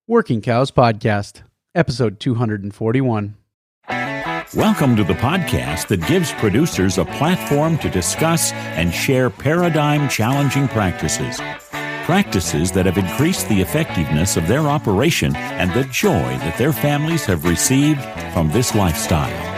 Working Cows Podcast, episode 241. Welcome to the podcast that gives producers a platform to discuss and share paradigm-challenging practices. Practices that have increased the effectiveness of their operation and the joy that their families have received from this lifestyle.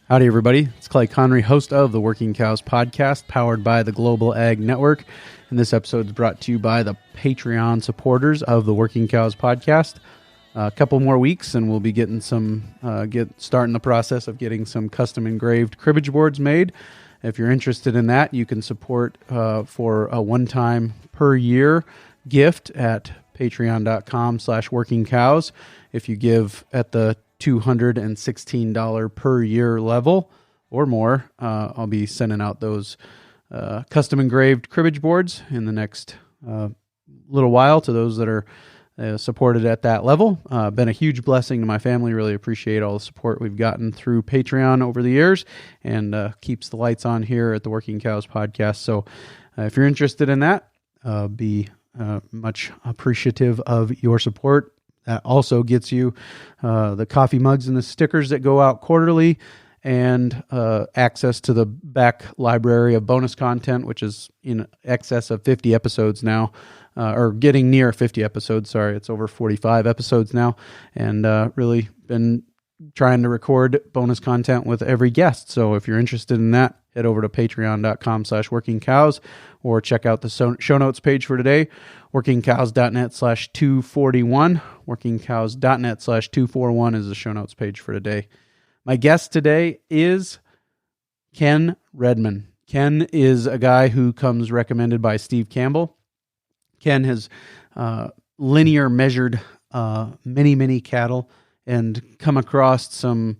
Howdy, everybody. It's Clay Connery, host of the Working Cows Podcast, powered by the Global Ag Network. And this episode is brought to you by the Patreon supporters of the Working Cows Podcast. A couple more weeks, and we'll be getting starting the process of getting some custom engraved cribbage boards made. If you're interested in that, you can support for a one-time per year gift at patreon.com/workingcows. If you give at the $216 per year level or more, I'll be sending out those custom engraved cribbage boards in the next little while to those that are supported at that level. Been a huge blessing to my family. Really appreciate all the support we've gotten through Patreon over the years, and keeps the lights on here at the Working Cows Podcast. So if you're interested in that, be much appreciative of your support. That also gets you the coffee mugs and the stickers that go out quarterly, and access to the back library of bonus content, which is in excess of 50 episodes now, or getting near 50 episodes. Sorry, it's over 45 episodes now, and really been trying to record bonus content with every guest. So if you're interested in that, head over to patreon.com/workingcows or check out the show notes page for today, workingcows.net/241. workingcows.net/241 is the show notes page for today. My guest today is Ken Redman. Ken is a guy who comes recommended by Steve Campbell. Ken has linear measured many cattle and come across some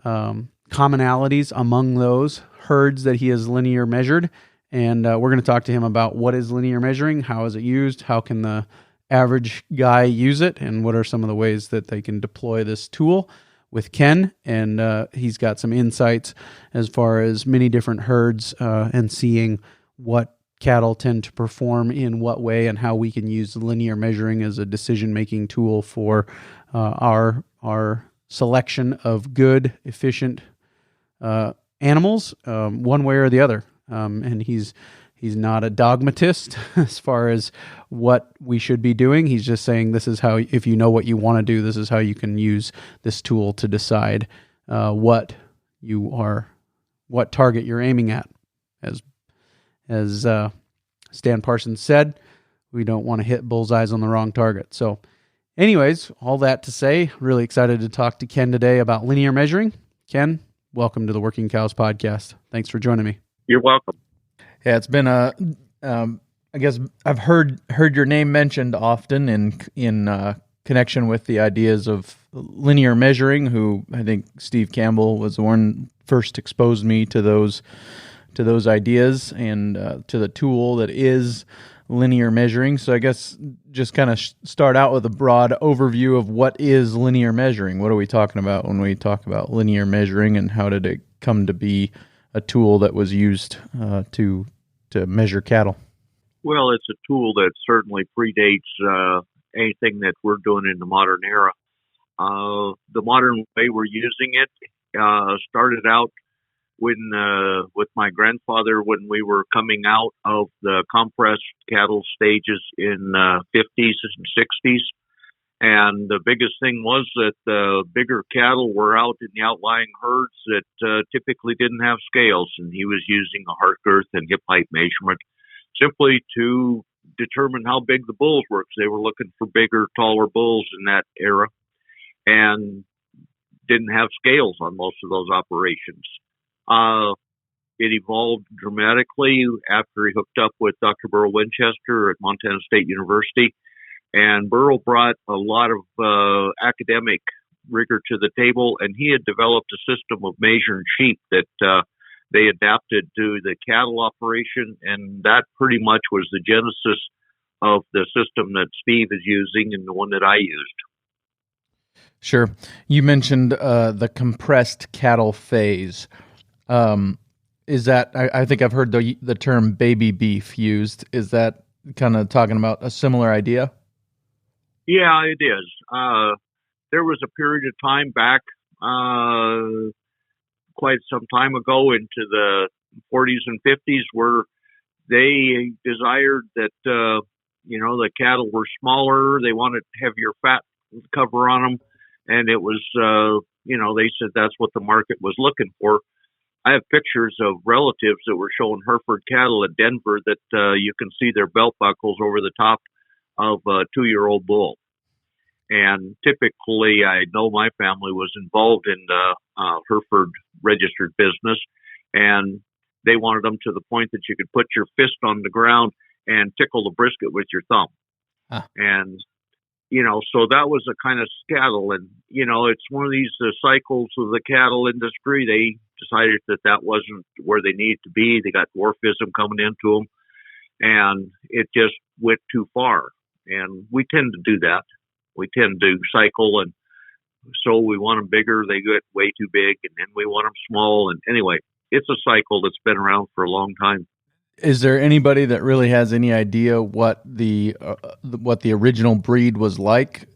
commonalities among those herds that he has linear measured. And we're going to talk to him about what is linear measuring, how is it used, how can the average guy use it, and what are some of the ways that they can deploy this tool with Ken. And he's got some insights as far as many different herds and seeing what cattle tend to perform in what way, and how we can use linear measuring as a decision-making tool for our selection of good, efficient animals, one way or the other. And he's not a dogmatist as far as what we should be doing. He's just saying this is how, if you know what you want to do, this is how you can use this tool to decide what target you're aiming at. As Stan Parsons said, we don't want to hit bullseyes on the wrong target. So anyways, all that to say, really excited to talk to Ken today about linear measuring. Ken, welcome to the Working Cows Podcast. Thanks for joining me. You're welcome. Yeah, it's been I guess I've heard your name mentioned often in connection with the ideas of linear measuring, who I think Steve Campbell was the one first exposed me to those ideas and to the tool that is linear measuring. So I guess just kind of start out with a broad overview of what is linear measuring. What are we talking about when we talk about linear measuring, and how did it come to be a tool that was used to measure cattle? Well, it's a tool that certainly predates anything that we're doing in the modern era. The modern way we're using it started out with my grandfather when we were coming out of the compressed cattle stages in 50s and 60s. And the biggest thing was that the bigger cattle were out in the outlying herds that typically didn't have scales, and he was using a heart girth and hip height measurement simply to determine how big the bulls were, because they were looking for bigger, taller bulls in that era, and didn't have scales on most of those operations. It evolved dramatically after he hooked up with Dr. Burl Winchester at Montana State University. And Burl brought a lot of academic rigor to the table, and he had developed a system of measuring sheep that they adapted to the cattle operation, and that pretty much was the genesis of the system that Steve is using and the one that I used. Sure. You mentioned the compressed cattle phase. Is that, I think I've heard the term baby beef used. Is that kind of talking about a similar idea? Yeah, it is. There was a period of time back, quite some time ago into the 40s and 50s where they desired that, the cattle were smaller. They wanted heavier fat cover on them. And it was, they said that's what the market was looking for. I have pictures of relatives that were showing Hereford cattle at Denver that you can see their belt buckles over the top of a 2-year-old bull. And typically, I know my family was involved in the Hereford registered business, and they wanted them to the point that you could put your fist on the ground and tickle the brisket with your thumb. Huh. And, so that was a kind of scattle. And, it's one of these cycles of the cattle industry. They decided that wasn't where they needed to be. They got dwarfism coming into them, and it just went too far. And we tend to do that. We tend to cycle, and so we want them bigger. They get way too big, and then we want them small. And anyway, it's a cycle that's been around for a long time. Is there anybody that really has any idea what the original breed was like?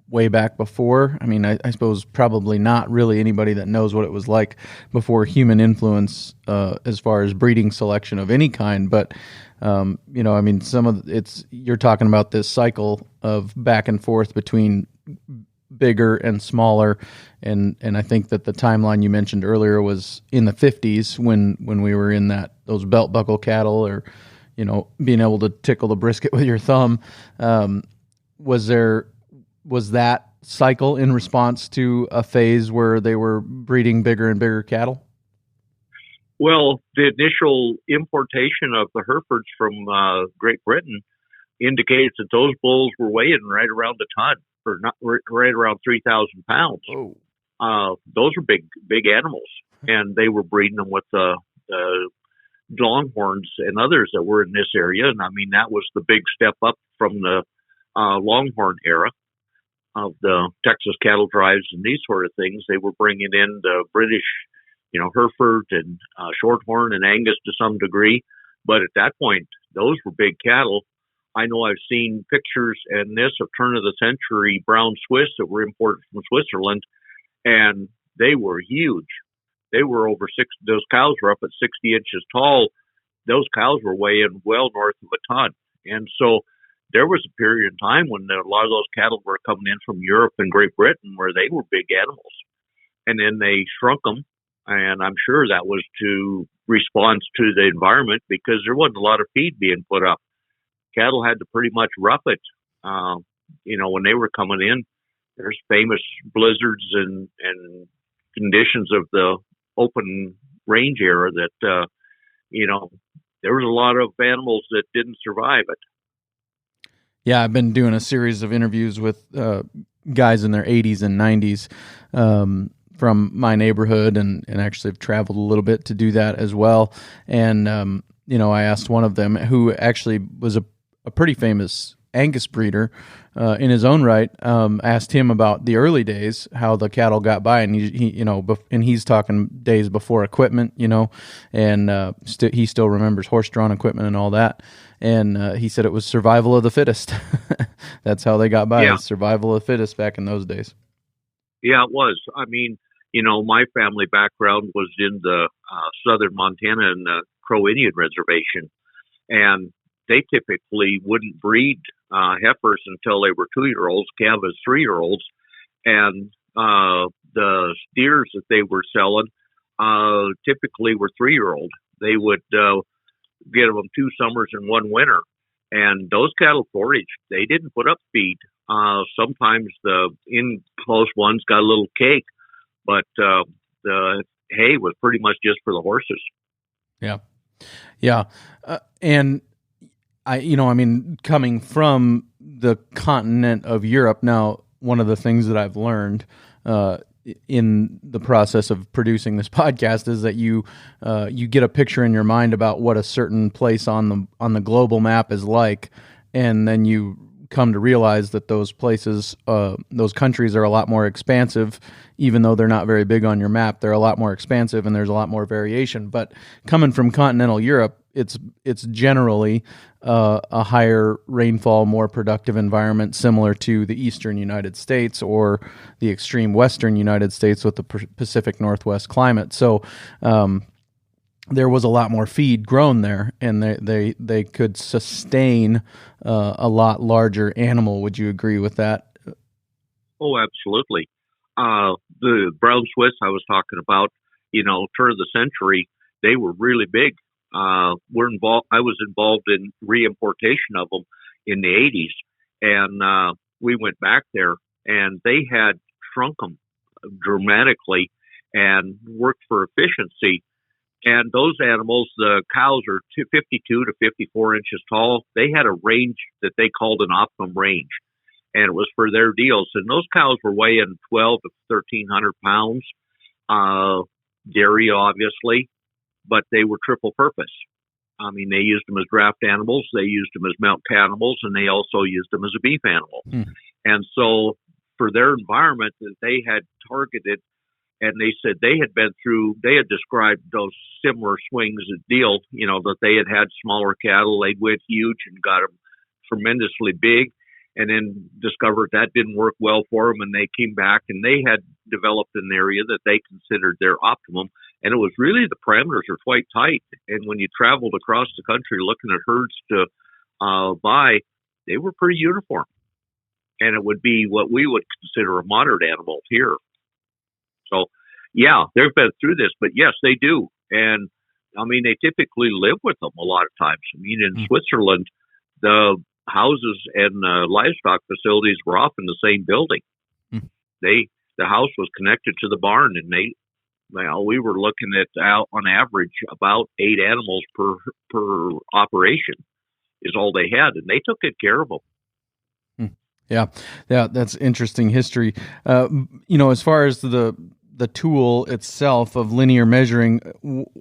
Way back before. I mean, I suppose probably not really anybody that knows what it was like before human influence, as far as breeding selection of any kind. But some of you're talking about this cycle of back and forth between bigger and smaller, and I think that the timeline you mentioned earlier was in the 50s when we were in those belt buckle cattle, or being able to tickle the brisket with your thumb. Was that cycle in response to a phase where they were breeding bigger and bigger cattle? Well, the initial importation of the Herefords from Great Britain indicates that those bulls were weighing right around a ton, or not right around 3,000 pounds. Oh. Those were big animals, and they were breeding them with the Longhorns and others that were in this area. And I mean, that was the big step up from the Longhorn era of the Texas cattle drives and these sort of things. They were bringing in the British, Hereford and Shorthorn and Angus to some degree. But at that point, those were big cattle. I know I've seen pictures and this of turn of the century brown Swiss that were imported from Switzerland, and they were huge. They were over those cows were up at 60 inches tall. Those cows were weighing well north of a ton. And so there was a period of time when a lot of those cattle were coming in from Europe and Great Britain where they were big animals. And then they shrunk them. And I'm sure that was to response to the environment because there wasn't a lot of feed being put up. Cattle had to pretty much rough it. When they were coming in, there's famous blizzards and conditions of the open range era that, there was a lot of animals that didn't survive it. Yeah, I've been doing a series of interviews with guys in their 80s and 90s from my neighborhood, and actually have traveled a little bit to do that as well. And, I asked one of them, who actually was a pretty famous Angus breeder in his own right, asked him about the early days, how the cattle got by, and and he's talking days before equipment, and he still remembers horse-drawn equipment and all that. And he said it was survival of the fittest. That's how they got by. Yeah. Survival of the fittest back in those days. Yeah, it was. I mean, my family background was in the southern Montana and the Crow Indian Reservation, and they typically wouldn't breed heifers until they were 2-year-olds, calves 3-year-olds, and the steers that they were selling typically were 3-year-old. They would get them 2 summers and 1 winter, and those cattle foraged. They didn't put up feed. Sometimes the in-close ones got a little cake, but the hay was pretty much just for the horses. Yeah. And coming from the continent of Europe, now, one of the things that I've learned in the process of producing this podcast is that you get a picture in your mind about what a certain place on the global map is like, and then you come to realize that those places, those countries are a lot more expansive, even though they're not very big on your map. They're a lot more expansive and there's a lot more variation. But coming from continental Europe, it's generally a higher rainfall, more productive environment, similar to the eastern United States or the extreme western United States with the Pacific Northwest climate. So there was a lot more feed grown there, and they could sustain a lot larger animal. Would you agree with that? Oh, absolutely. The brown Swiss I was talking about, turn of the century, they were really big. I was involved in reimportation of them in the 80s, and we went back there, and they had shrunk them dramatically and worked for efficiency. And those animals, the cows are 52 to 54 inches tall. They had a range that they called an optimum range, and it was for their deals. And those cows were weighing 12 to 1,300 pounds, dairy, obviously, but they were triple purpose. I mean, they used them as draft animals, they used them as milk animals, and they also used them as a beef animal. And so for their environment that they had targeted, and they said they had described those similar swings of deal, that they had smaller cattle, they went huge and got them tremendously big, and then discovered that didn't work well for them, and they came back and they had developed an area that they considered their optimum. And it was really, the parameters are quite tight. And when you traveled across the country looking at herds to buy, they were pretty uniform. And it would be what we would consider a modern animal here. So, yeah, they've been through this, but yes, they do. And I mean, they typically live with them a lot of times. I mean, in Switzerland, the houses and livestock facilities were often the same building. The house was connected to the barn, and we were looking at on average about 8 animals per operation is all they had, and they took good care of them. Yeah, that's interesting history. As far as the tool itself of linear measuring,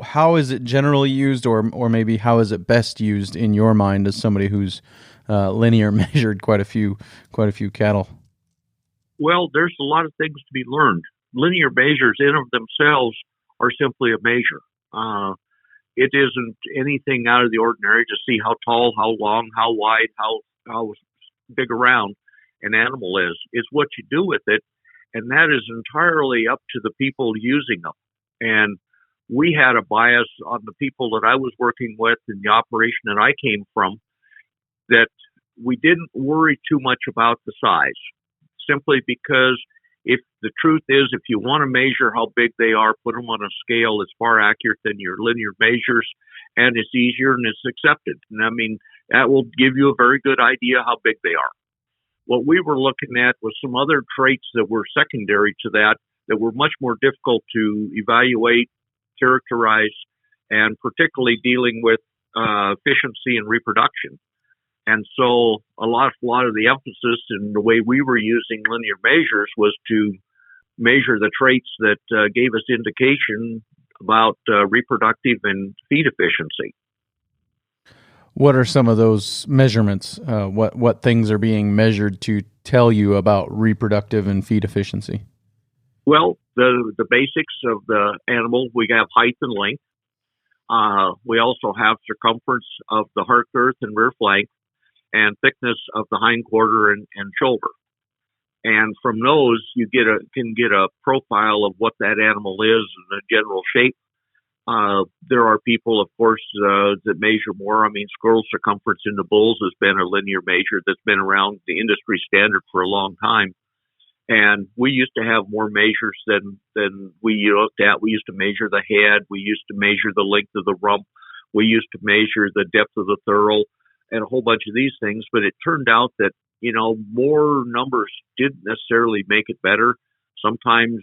how is it generally used, or maybe how is it best used in your mind as somebody who's linear measured quite a few cattle? Well, there's a lot of things to be learned. Linear measures in of themselves are simply a measure. It isn't anything out of the ordinary to see how tall, how long, how wide, how big around an animal is. It's what you do with it, and that is entirely up to the people using them. And we had a bias on the people that I was working with in the operation that I came from, that we didn't worry too much about the size, simply because if the truth is, if you want to measure how big they are, put them on a scale that's far accurate than your linear measures, and it's easier and it's accepted. And I mean, that will give you a very good idea how big they are. What we were looking at was some other traits that were secondary to that were much more difficult to evaluate, characterize, and particularly dealing with efficiency and reproduction. And so a lot of the emphasis in the way we were using linear measures was to measure the traits that gave us indication about reproductive and feed efficiency. What are some of those measurements? What things are being measured to tell you about reproductive and feed efficiency? Well, the basics of the animal, we have height and length. We also have circumference of the heart girth and rear flank, and thickness of the hind quarter and shoulder. And from those, you can get a profile of what that animal is and the general shape. There are people, of course, that measure more. I mean, scrotal circumference in the bulls has been a linear measure that's been around the industry standard for a long time. And we used to have more measures than we looked at. We used to measure the head. We used to measure the length of the rump. We used to measure the depth of the thurl and a whole bunch of these things. But it turned out that, more numbers didn't necessarily make it better. Sometimes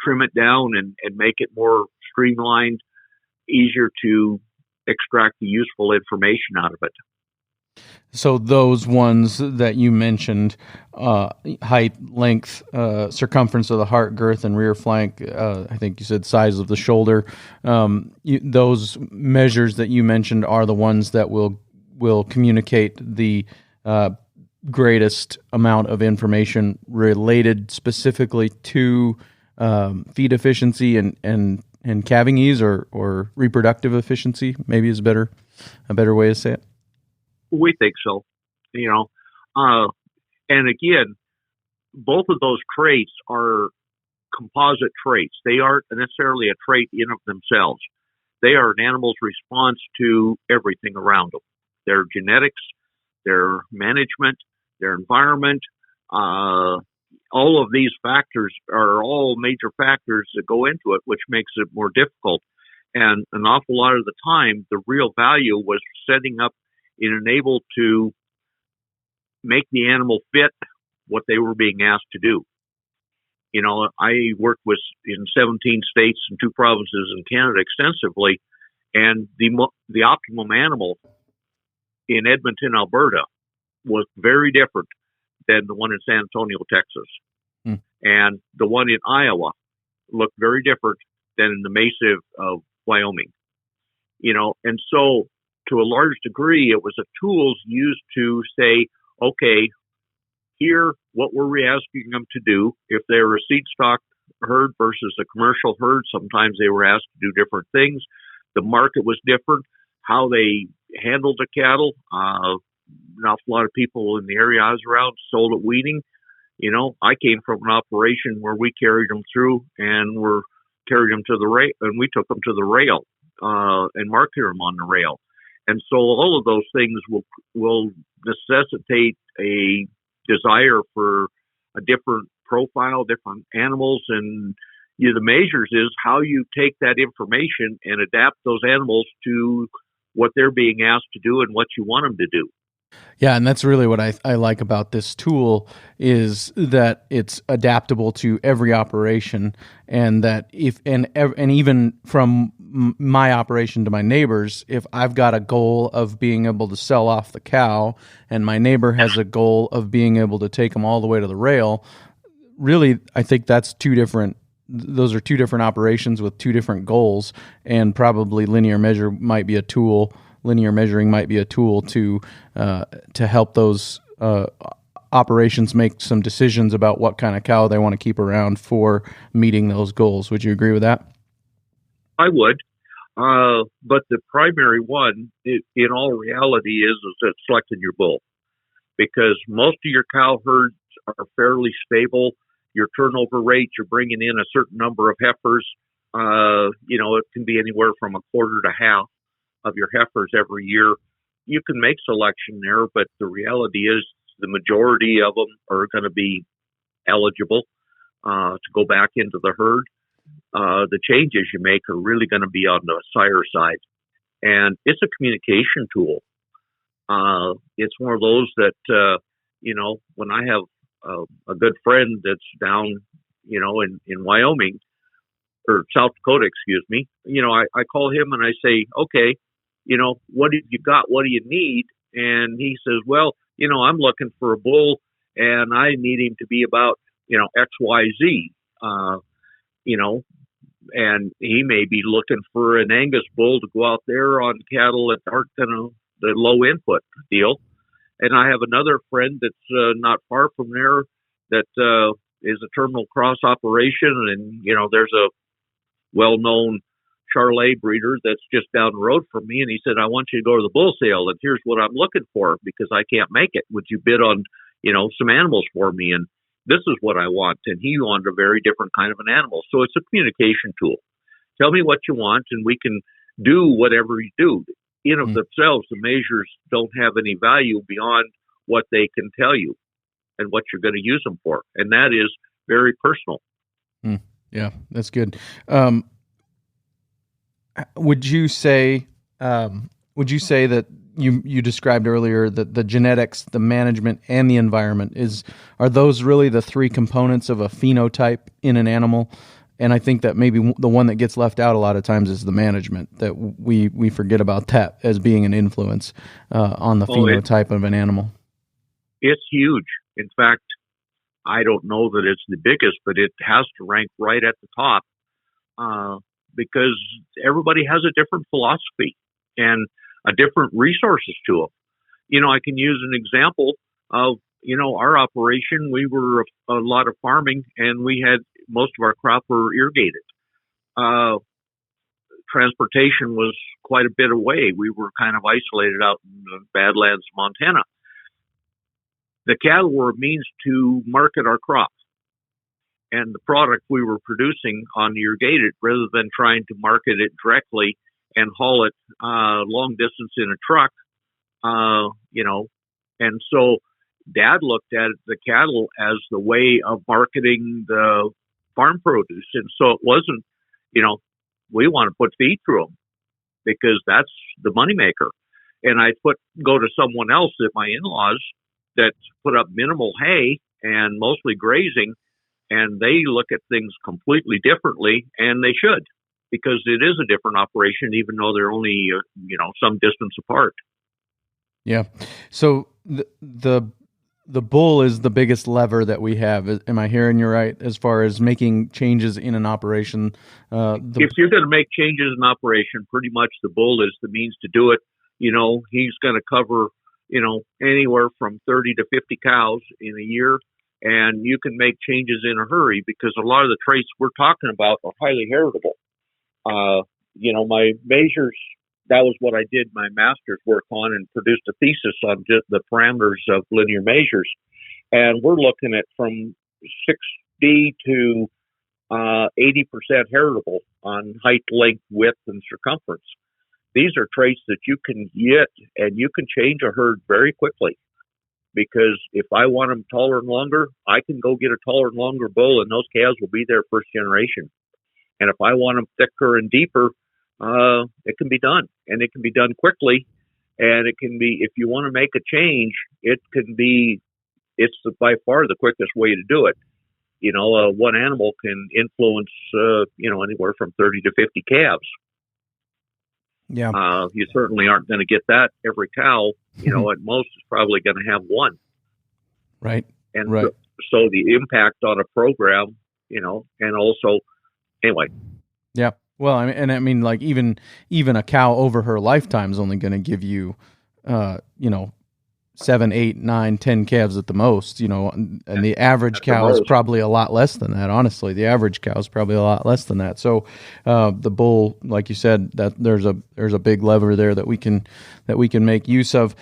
trim it down and make it more streamlined, easier to extract the useful information out of it. So those ones that you mentioned, height, length, circumference of the heart, girth, and rear flank, I think you said size of the shoulder, those measures that you mentioned are the ones that will communicate the greatest amount of information related specifically to feed efficiency and calving ease or reproductive efficiency, maybe is a better way to say it? We think so. And again, both of those traits are composite traits. They aren't necessarily a trait in of themselves. They are an animal's response to everything around them. Their genetics, their management, their environment, all of these factors are all major factors that go into it, which makes it more difficult. And an awful lot of the time, the real value was setting up and able to make the animal fit what they were being asked to do. I worked in 17 states and 2 provinces in Canada extensively, and the optimum animal in Edmonton, Alberta, was very different than the one in San Antonio, Texas. And the one in Iowa looked very different than in the Mesa of Wyoming. And so to a large degree, it was a tools used to say, okay, here, what were we asking them to do? If they were a seed stock herd versus a commercial herd, sometimes they were asked to do different things. The market was different. How they handled the cattle. An awful lot of people in the area I was around sold at weaning. I came from an operation where we carried them through and carried them to the rail, and we took them to the rail and marketed them on the rail. And so all of those things will necessitate a desire for a different profile, different animals, and the measures is how you take that information and adapt those animals to what they're being asked to do and what you want them to do. Yeah, and that's really what I like about this tool is that it's adaptable to every operation, and that and even from my operation to my neighbors, if I've got a goal of being able to sell off the cow and my neighbor has a goal of being able to take them all the way to the rail, really I think those are 2 different operations with 2 different goals, and probably linear measuring might be a tool to help those operations make some decisions about what kind of cow they want to keep around for meeting those goals. Would you agree with that? I would. But the primary one, in all reality, is that selecting your bull. Because most of your cow herds are fairly stable. Your turnover rate, you're bringing in a certain number of heifers. It can be anywhere from a quarter to half of your heifers every year. You can make selection there, but the reality is the majority of them are going to be eligible to go back into the herd. The changes you make are really going to be on the sire side. And it's a communication tool. It's one of those that, when I have a good friend that's down, in Wyoming, or South Dakota, excuse me, I call him and I say, okay, what have you got? What do you need? And he says, well, I'm looking for a bull and I need him to be about, X, Y, Z, and he may be looking for an Angus bull to go out there on cattle that aren't the low input deal. And I have another friend that's not far from there that is a terminal cross operation. And, there's a well-known Charolais breeder that's just down the road from me. And he said, I want you to go to the bull sale and here's what I'm looking for because I can't make it. Would you bid on, some animals for me? And this is what I want. And he wanted a very different kind of an animal. So it's a communication tool. Tell me what you want and we can do whatever you do. In of themselves, the measures don't have any value beyond what they can tell you and what you're going to use them for. And that is very personal. Yeah, that's good. Would you say that you described earlier that the genetics, the management, and the environment are those really the 3 components of a phenotype in an animal? And I think that maybe the one that gets left out a lot of times is the management, that we forget about that as being an influence on the phenotype of an animal. It's huge. In fact, I don't know that it's the biggest, but it has to rank right at the top because everybody has a different philosophy and a different resources to them. I can use an example of our operation, we were a lot of farming, and we had most of our crop were irrigated. Uh, Transportation was quite a bit away. We were kind of isolated out in the Badlands, Montana. The cattle were a means to market our crop and the product we were producing on irrigated, rather than trying to market it directly and haul it long distance in a truck. And so Dad looked at the cattle as the way of marketing the farm produce, and so it wasn't, we want to put feed through them because that's the moneymaker. And I go to someone else at my in-laws that put up minimal hay and mostly grazing, and they look at things completely differently, and they should, because it is a different operation, even though they're only some distance apart. Yeah. So the bull is the biggest lever that we have. Am I hearing you right as far as making changes in an operation? If you're going to make changes in operation, pretty much the bull is the means to do it. He's going to cover, anywhere from 30 to 50 cows in a year, and you can make changes in a hurry because a lot of the traits we're talking about are highly heritable. My measures, that was what I did my master's work on, and produced a thesis on just the parameters of linear measures. And we're looking at from 60 to 80% heritable on height, length, width, and circumference. These are traits that you can get, and you can change a herd very quickly. Because if I want them taller and longer, I can go get a taller and longer bull, and those calves will be there first generation. And if I want them thicker and deeper, it can be done, and it can be done quickly. And it can be, if you want to make a change, it's by far the quickest way to do it. One animal can influence, anywhere from 30 to 50 calves. Yeah. You certainly aren't going to get that every cow. At most, it's probably going to have one. Right. And right. So the impact on a program, and also, anyway. Yeah. Well, I mean, like even a cow over her lifetime is only going to give you, 7, 8, 9, 10 calves at the most, and the average cow is probably a lot less than that. Honestly, the average cow is probably a lot less than that. So, the bull, like you said, that there's a big lever there that we can make use of.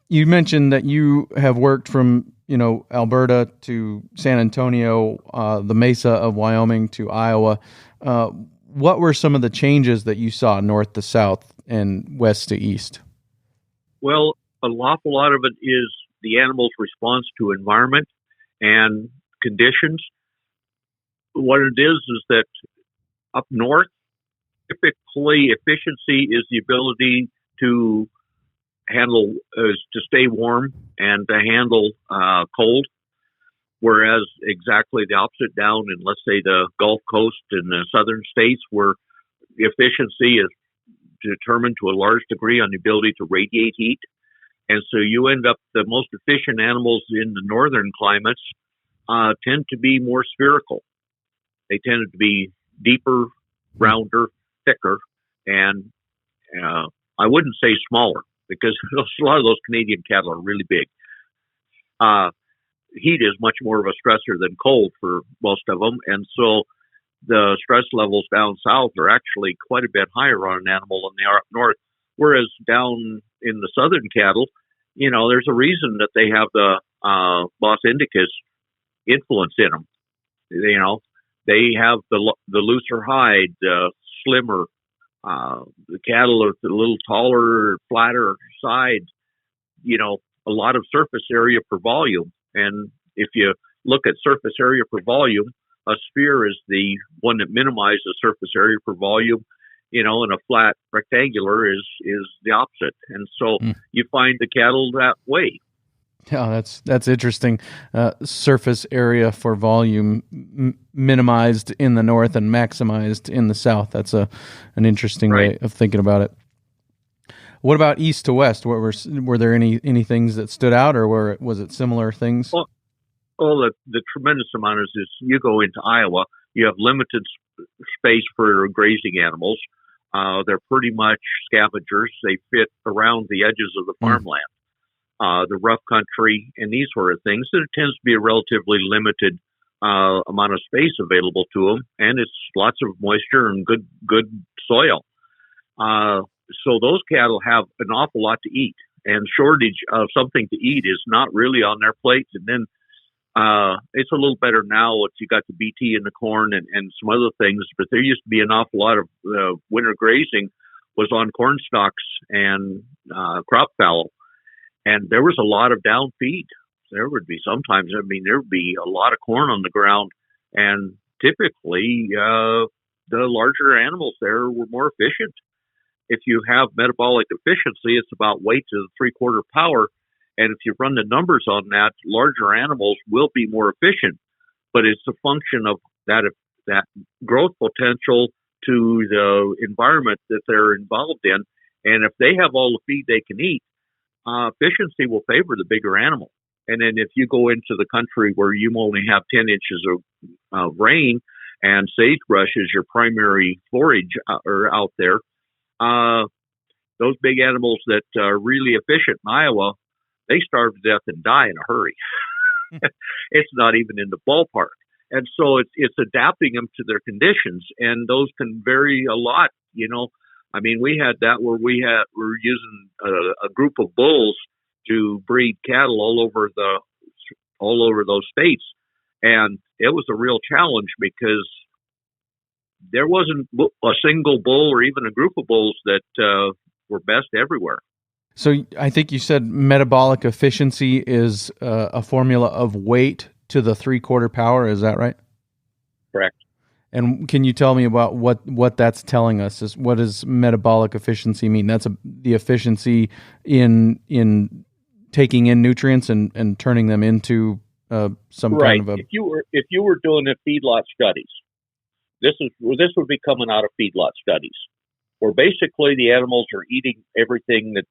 You mentioned that you have worked from, Alberta to San Antonio, the Mesa of Wyoming to Iowa. What were some of the changes that you saw north to south and west to east? Well, an awful lot of it is the animal's response to environment and conditions. What it is that up north, typically efficiency is the ability to handle, to stay warm and to handle cold. Whereas exactly the opposite down in, let's say, the Gulf Coast and the southern states, where efficiency is determined to a large degree on the ability to radiate heat. And so you end up, the most efficient animals in the northern climates tend to be more spherical. They tend to be deeper, rounder, thicker, and I wouldn't say smaller, because a lot of those Canadian cattle are really big. Heat is much more of a stressor than cold for most of them, and so the stress levels down south are actually quite a bit higher on an animal than they are up north. Whereas down in the southern cattle, there's a reason that they have the Bos indicus influence in them. They have the looser hide, slimmer. The cattle are a little taller, flatter side. A lot of surface area per volume. And if you look at surface area per volume, a sphere is the one that minimizes surface area per volume, and a flat rectangular is the opposite. And so you find the cattle that way. Yeah, that's interesting. Surface area for volume minimized in the north and maximized in the south. That's an interesting way of thinking about it. What about east to west? Were there any things that stood out, or was it similar things? Well, the tremendous amount is you go into Iowa, you have limited space for grazing animals. They're pretty much scavengers. They fit around the edges of the farmland. the rough country, and these sort of things. And it tends to be a relatively limited amount of space available to them, and it's lots of moisture and good soil. So those cattle have an awful lot to eat, and shortage of something to eat is not really on their plates. And then it's a little better now. You got the BT and the corn and some other things, but there used to be an awful lot of winter grazing was on corn stalks and crop fallow, and there was a lot of down feed. There would be sometimes, there would be a lot of corn on the ground, and typically the larger animals there were more efficient. If you have metabolic efficiency, it's about weight to the 3/4 power. And if you run the numbers on that, larger animals will be more efficient. But it's a function of that growth potential to the environment that they're involved in. And if they have all the feed they can eat, efficiency will favor the bigger animal. And then if you go into the country where you only have 10 inches of rain and sagebrush is your primary forage out there, those big animals that are really efficient in Iowa, they starve to death and die in a hurry. It's not even in the ballpark. And so it's adapting them to their conditions, and those can vary a lot. We had that where we're using a group of bulls to breed cattle all over those states, and it was a real challenge because there wasn't a single bull or even a group of bulls that were best everywhere. So I think you said metabolic efficiency is a formula of weight to the 3/4 power. Is that right? Correct. And can you tell me about what that's telling us? What does metabolic efficiency mean? That's the efficiency in taking in nutrients and turning them into some right. kind of a. If you were doing a feedlot studies, this would be coming out of feedlot studies, where basically the animals are eating everything that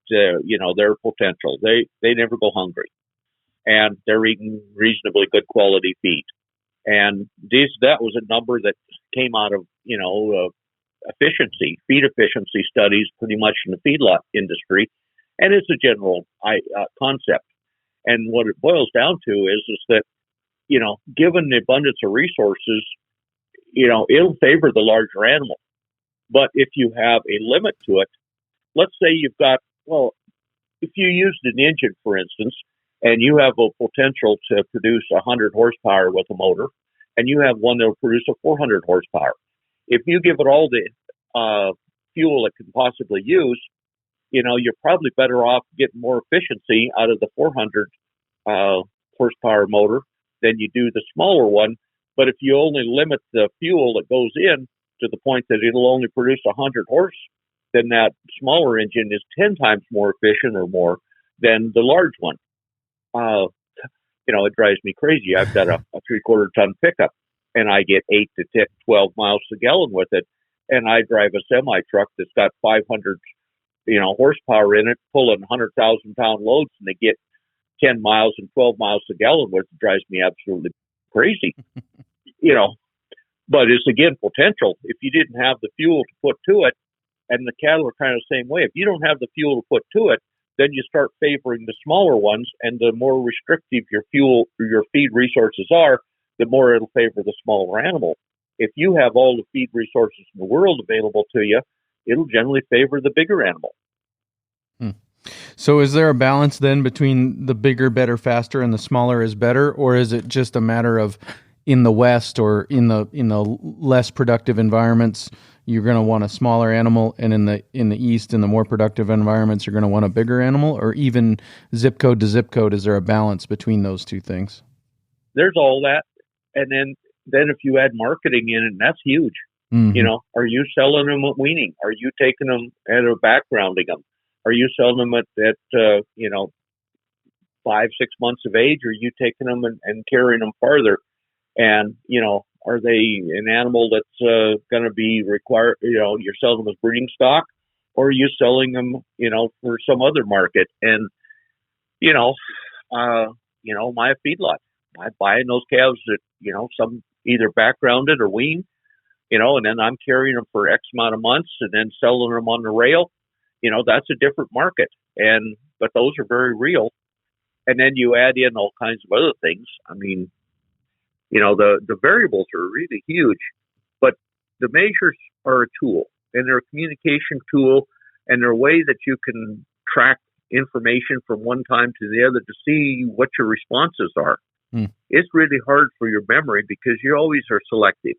their potential. They never go hungry, and they're eating reasonably good quality feed. And that was a number that came out of feed efficiency studies, pretty much in the feedlot industry, and it's a general concept. And what it boils down to is that given the abundance of resources, it'll favor the larger animal. But if you have a limit to it, let's say you've got, if you used an engine, for instance, and you have a potential to produce 100 horsepower with a motor, and you have one that will produce a 400 horsepower. If you give it all the fuel it can possibly use, you're probably better off getting more efficiency out of the 400 horsepower motor than you do the smaller one. But if you only limit the fuel that goes in to the point that it'll only produce 100 horse, then that smaller engine is 10 times more efficient or more than the large one. It drives me crazy. I've got a 3/4 ton pickup, and I get 8 to 12 miles a gallon with it. And I drive a semi truck that's got 500, horsepower in it, pulling 100,000 pound loads, and they get 10 miles and 12 miles a gallon with it. Drives me absolutely crazy, But it's again potential. If you didn't have the fuel to put to it, and the cattle are kind of the same way. If you don't have the fuel to put to it, then you start favoring the smaller ones, and the more restrictive your fuel or your feed resources are, the more it'll favor the smaller animal. If you have all the feed resources in the world available to you, it'll generally favor the bigger animal. So is there a balance then between the bigger, better, faster, and the smaller is better, or is it just a matter of in the West or in the less productive environments, you're going to want a smaller animal, and in the East, in the more productive environments, you're going to want a bigger animal? Or even zip code to zip code, is there a balance between those two things? There's all that, and then if you add marketing in it, that's huge. Mm-hmm. Are you selling them at weaning? Are you taking them at a backgrounding them? Are you selling them at 5-6 months of age? Or are you taking them and carrying them farther? And, are they an animal that's going to be required, you're selling them as breeding stock, or are you selling them, for some other market? And, my feedlot, I'm buying those calves that, some either backgrounded or weaned, and then I'm carrying them for X amount of months and then selling them on the rail. That's a different market. But those are very real. and then you add in all kinds of other things. I mean, the variables are really huge, but the measures are a tool, and they're a communication tool, and they're a way that you can track information from one time to the other to see what your responses are. It's really hard for your memory because you always are selective.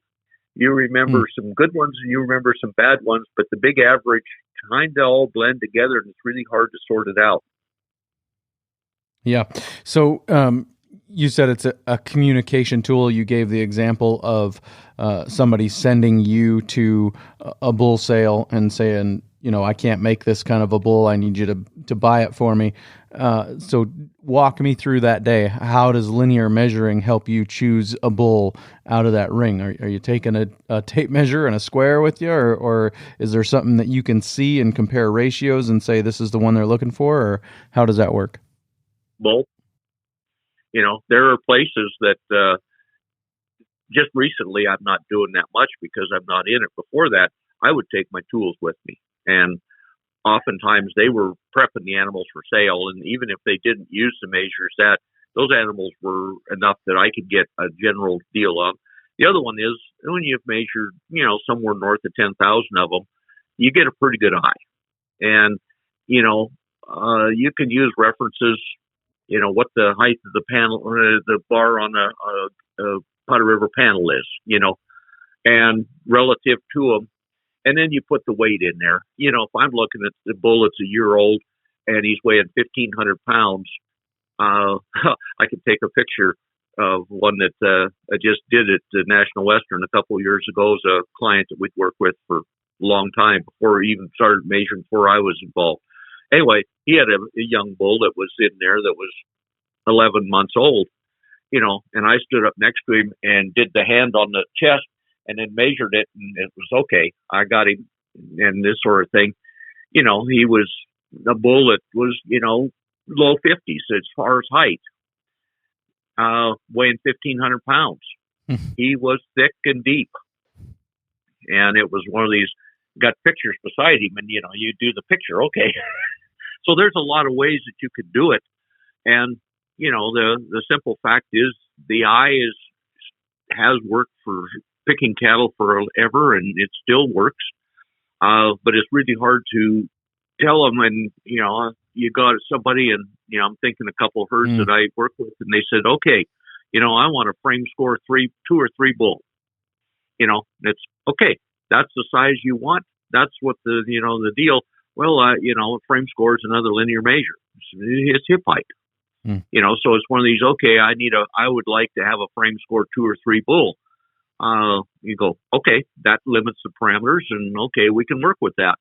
You remember some good ones and you remember some bad ones, but the big average kind of all blend together, and it's really hard to sort it out. Yeah. So you said it's a communication tool. You gave the example of somebody sending you to a bull sale and saying, I can't make this kind of a bull. I need you to buy it for me. So walk me through that day. How does linear measuring help you choose a bull out of that ring? Are you taking a tape measure and a square with you, or is there something that you can see and compare ratios and say this is the one they're looking for, or how does that work? Both. There are places that just recently I'm not doing that much because I'm not in it. Before that, I would take my tools with me, and oftentimes they were prepping the animals for sale, and even if they didn't use the measures, those animals were enough that I could get a general deal on. The other one is when you've measured, somewhere north of 10,000 of them, you get a pretty good eye, and you can use references. What the height of the panel, the bar on a Powder River panel is, and relative to them. And then you put the weight in there. If I'm looking at the bull that's a year old and he's weighing 1,500 pounds, I could take a picture of one that I just did at the National Western a couple of years ago. As a client that we'd worked with for a long time before he even started measuring, before I was involved. Anyway, he had a young bull that was in there that was 11 months old, and I stood up next to him and did the hand on the chest and then measured it, and it was okay. I got him, and this sort of thing. He was a bull that was, low 50s as far as height, weighing 1,500 pounds. He was thick and deep, and it was one of these, got pictures beside him, and, you do the picture, okay. So there's a lot of ways that you could do it. And, the simple fact is the eye has worked for picking cattle forever, and it still works. But it's really hard to tell them. And, you got somebody, and, I'm thinking a couple of herds that I work with, and they said, okay, I want a frame score 2 or 3 bull. It's okay. That's the size you want. That's what the deal. Well, frame score is another linear measure. It's hip height. So it's one of these, okay, I would like to have a frame score 2 or 3 bull. You go, okay, that limits the parameters, and okay, we can work with that.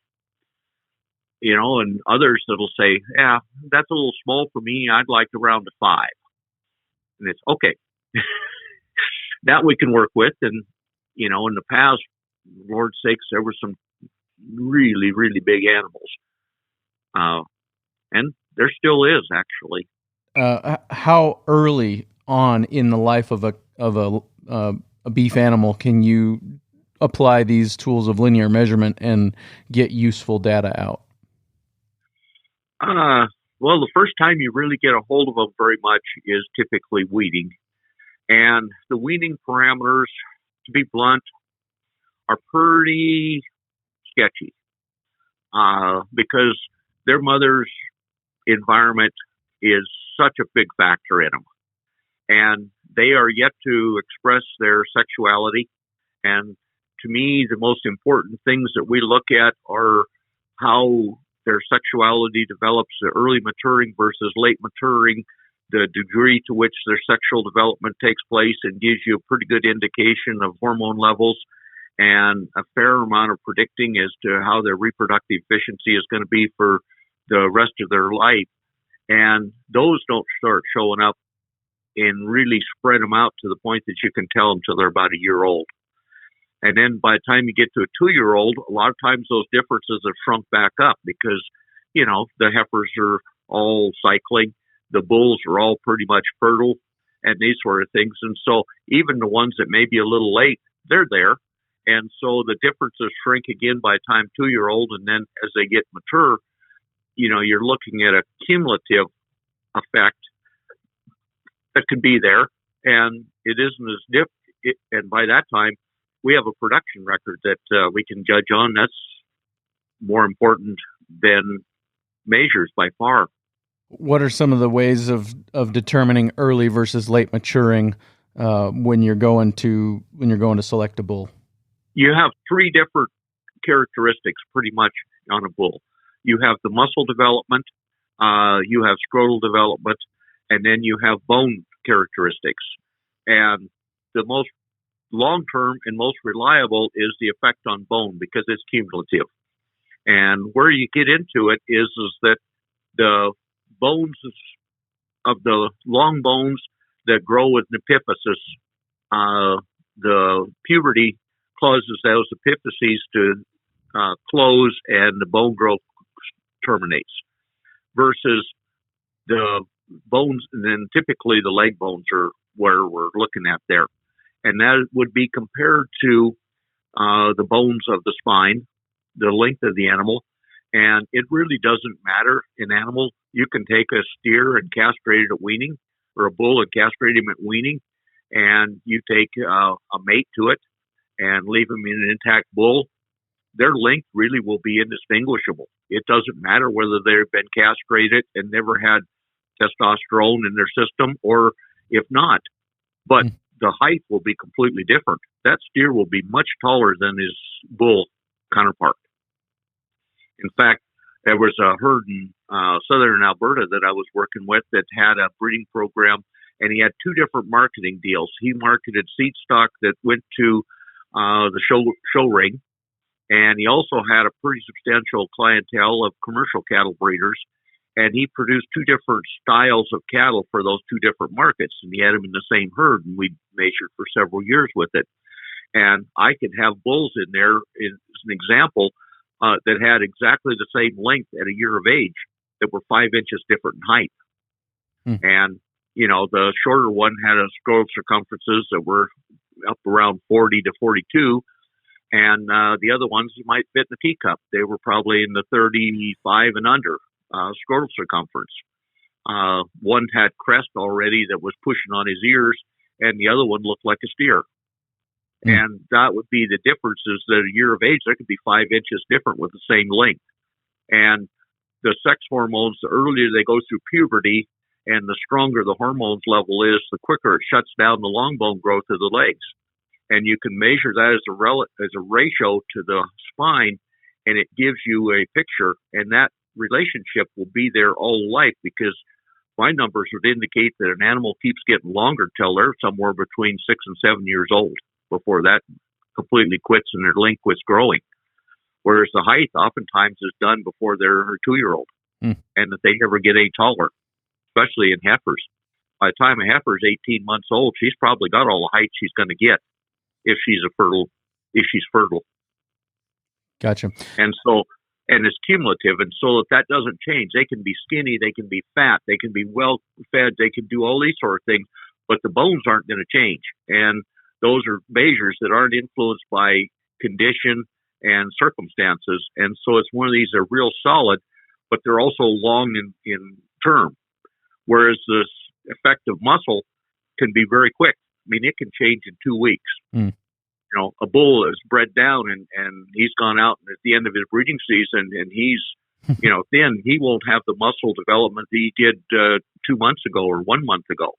And others that'll say, yeah, that's a little small for me. I'd like to round to 5. And it's okay. That we can work with. And, in the past, Lord's sakes, there were some really, really big animals. And there still is, actually. How early on in the life of a beef animal can you apply these tools of linear measurement and get useful data out? Well, the first time you really get a hold of them very much is typically weeding. And the weeding parameters, to be blunt, are pretty sketchy because their mother's environment is such a big factor in them. And they are yet to express their sexuality. And to me, the most important things that we look at are how their sexuality develops, the early maturing versus late maturing, the degree to which their sexual development takes place, and gives you a pretty good indication of hormone levels and a fair amount of predicting as to how their reproductive efficiency is going to be for the rest of their life. And those don't start showing up and really spread them out to the point that you can tell them till they're about a year old. And then by the time you get to a 2-year-old, a lot of times those differences have shrunk back up because, the heifers are all cycling, the bulls are all pretty much fertile, and these sort of things. And so even the ones that may be a little late, they're there. And so the differences shrink again by the time 2-year-old, and then as they get mature, you're looking at a cumulative effect that could be there, and it isn't as and by that time, we have a production record that we can judge on. That's more important than measures by far. What are some of the ways of determining early versus late maturing when you're going to select a bull? You have three different characteristics pretty much on a bull. You have the muscle development, you have scrotal development, and then you have bone characteristics. And the most long-term and most reliable is the effect on bone because it's cumulative. And where you get into it is that the bones of the long bones that grow with an epiphysis, the puberty causes those epiphyses to close and the bone growth terminates, versus the bones, and then typically the leg bones are where we're looking at there. And that would be compared to the bones of the spine, the length of the animal. And it really doesn't matter in animal. You can take a steer and castrate it at weaning, or a bull and castrate him at weaning, and you take a mate to it and leave him in an intact bull. Their length really will be indistinguishable. It doesn't matter whether they've been castrated and never had testosterone in their system, or if not. But the height will be completely different. That steer will be much taller than his bull counterpart. In fact, there was a herd in southern Alberta that I was working with that had a breeding program, and he had two different marketing deals. He marketed seed stock that went to the show ring, and he also had a pretty substantial clientele of commercial cattle breeders, and he produced two different styles of cattle for those two different markets, and he had them in the same herd, and we measured for several years with it. And I could have bulls in there, as an example, that had exactly the same length at a year of age that were 5 inches different in height. And, the shorter one had a scrotal circumferences that were up around 40 to 42. And the other ones might fit in the teacup. They were probably in the 35 and under scrotal circumference. One had crest already that was pushing on his ears, and the other one looked like a steer. And that would be the differences that a year of age, there could be 5 inches different with the same length. And the sex hormones, the earlier they go through puberty and the stronger the hormones level is, the quicker it shuts down the long bone growth of the legs. And you can measure that as a ratio to the spine, and it gives you a picture. And that relationship will be there all life, because my numbers would indicate that an animal keeps getting longer till they're somewhere between 6 and 7 years old, before that completely quits and their length quits growing. Whereas the height oftentimes is done before they're a 2-year-old, and that they never get any taller, especially in heifers. By the time a heifer is 18 months old, she's probably got all the height she's going to get if she's fertile. Gotcha. And it's cumulative. And so if that doesn't change, they can be skinny, they can be fat, they can be well fed, they can do all these sort of things, but the bones aren't going to change. And those are measures that aren't influenced by condition and circumstances. And so it's one of these that are real solid, but they're also long in term. Whereas this effective muscle can be very quick. I mean, it can change in 2 weeks. A bull is bred down and he's gone out at the end of his breeding season, and he's, thin. He won't have the muscle development he did 2 months ago or 1 month ago.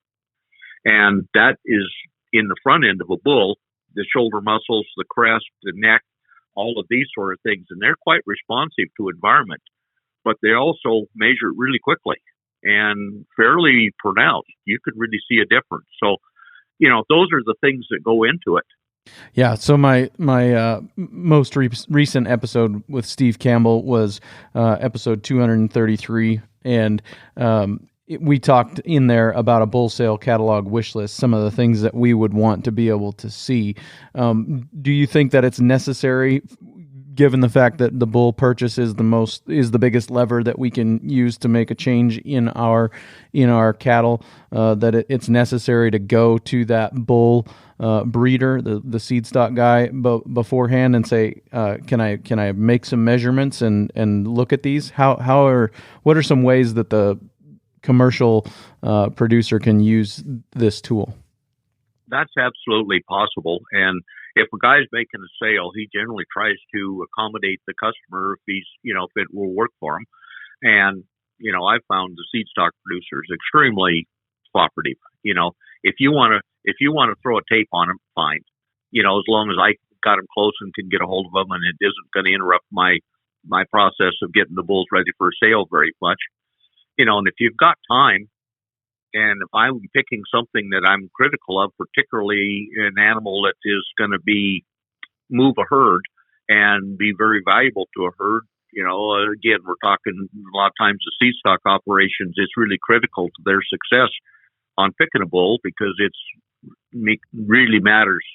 And that is in the front end of a bull, the shoulder muscles, the crest, the neck, all of these sort of things. And they're quite responsive to environment, but they also measure it really quickly and fairly pronounced. You could really see a difference. So, those are the things that go into it. Yeah. So my most recent episode with Steve Campbell was episode 233, and we talked in there about a bull sale catalog wish list, some of the things that we would want to be able to see. Do you think that it's necessary, given the fact that the bull purchase is the biggest lever that we can use to make a change in our cattle, that it's necessary to go to that bull breeder, the seed stock guy, beforehand and say, can I make some measurements and look at these? What are some ways that the commercial producer can use this tool? That's absolutely possible. And if a guy's making a sale, he generally tries to accommodate the customer if it will work for him. And, I've found the seed stock producers extremely cooperative. If you want to throw a tape on them, fine. As long as I got them close and can get a hold of them, and it isn't going to interrupt my process of getting the bulls ready for sale very much. And if you've got time, and if I'm picking something that I'm critical of, particularly an animal that is going to move a herd and be very valuable to a herd, again, we're talking a lot of times the seed stock operations, it's really critical to their success on picking a bull, because really matters,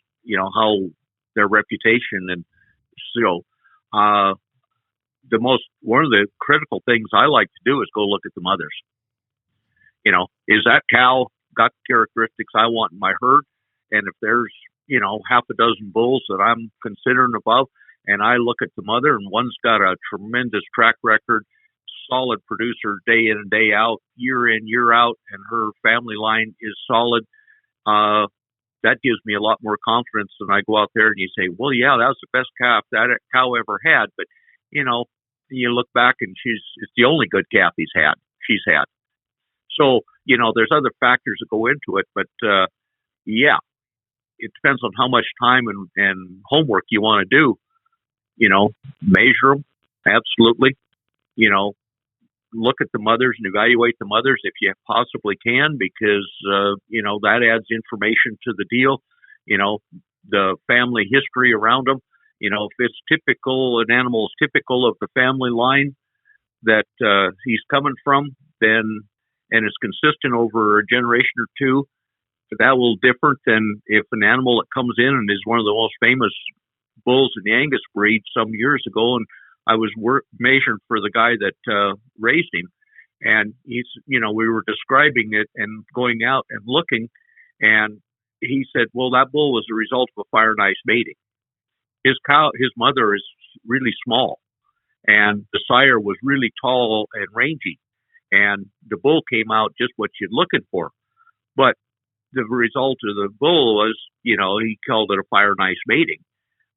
how their reputation. And one of the critical things I like to do is go look at the mothers. Is that cow got the characteristics I want in my herd? And if there's, half a dozen bulls that I'm considering above, and I look at the mother, and one's got a tremendous track record, solid producer day in and day out, year in, year out, and her family line is solid, that gives me a lot more confidence than I go out there and you say, well, yeah, that was the best calf that cow ever had. But, you look back and it's the only good calf she's had. So, there's other factors that go into it, but, yeah, it depends on how much time and homework you want to do, measure them. Absolutely. Look at the mothers and evaluate the mothers if you possibly can, because, that adds information to the deal, the family history around them. If it's typical, an animal is typical of the family line that he's coming from, then, and it's consistent over a generation or two, that will different than if an animal that comes in and is one of the most famous bulls in the Angus breed some years ago. And I was measuring for the guy that raised him, and we were describing it and going out and looking, and he said, well, that bull was a result of a fire and ice mating. His mother is really small, and the sire was really tall and rangy, and the bull came out just what you're looking for. But the result of the bull was, he called it a fire and ice mating.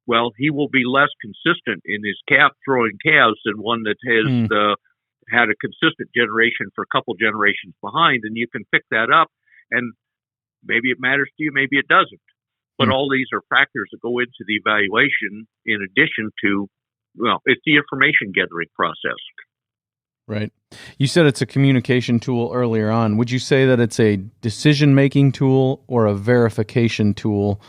Well, he will be less consistent in his calf throwing calves than one that has had a consistent generation for a couple generations behind, and you can pick that up, and maybe it matters to you, maybe it doesn't. But all these are factors that go into the evaluation in addition to, it's the information gathering process. Right. You said it's a communication tool earlier on. Would you say that it's a decision-making tool or a verification tool?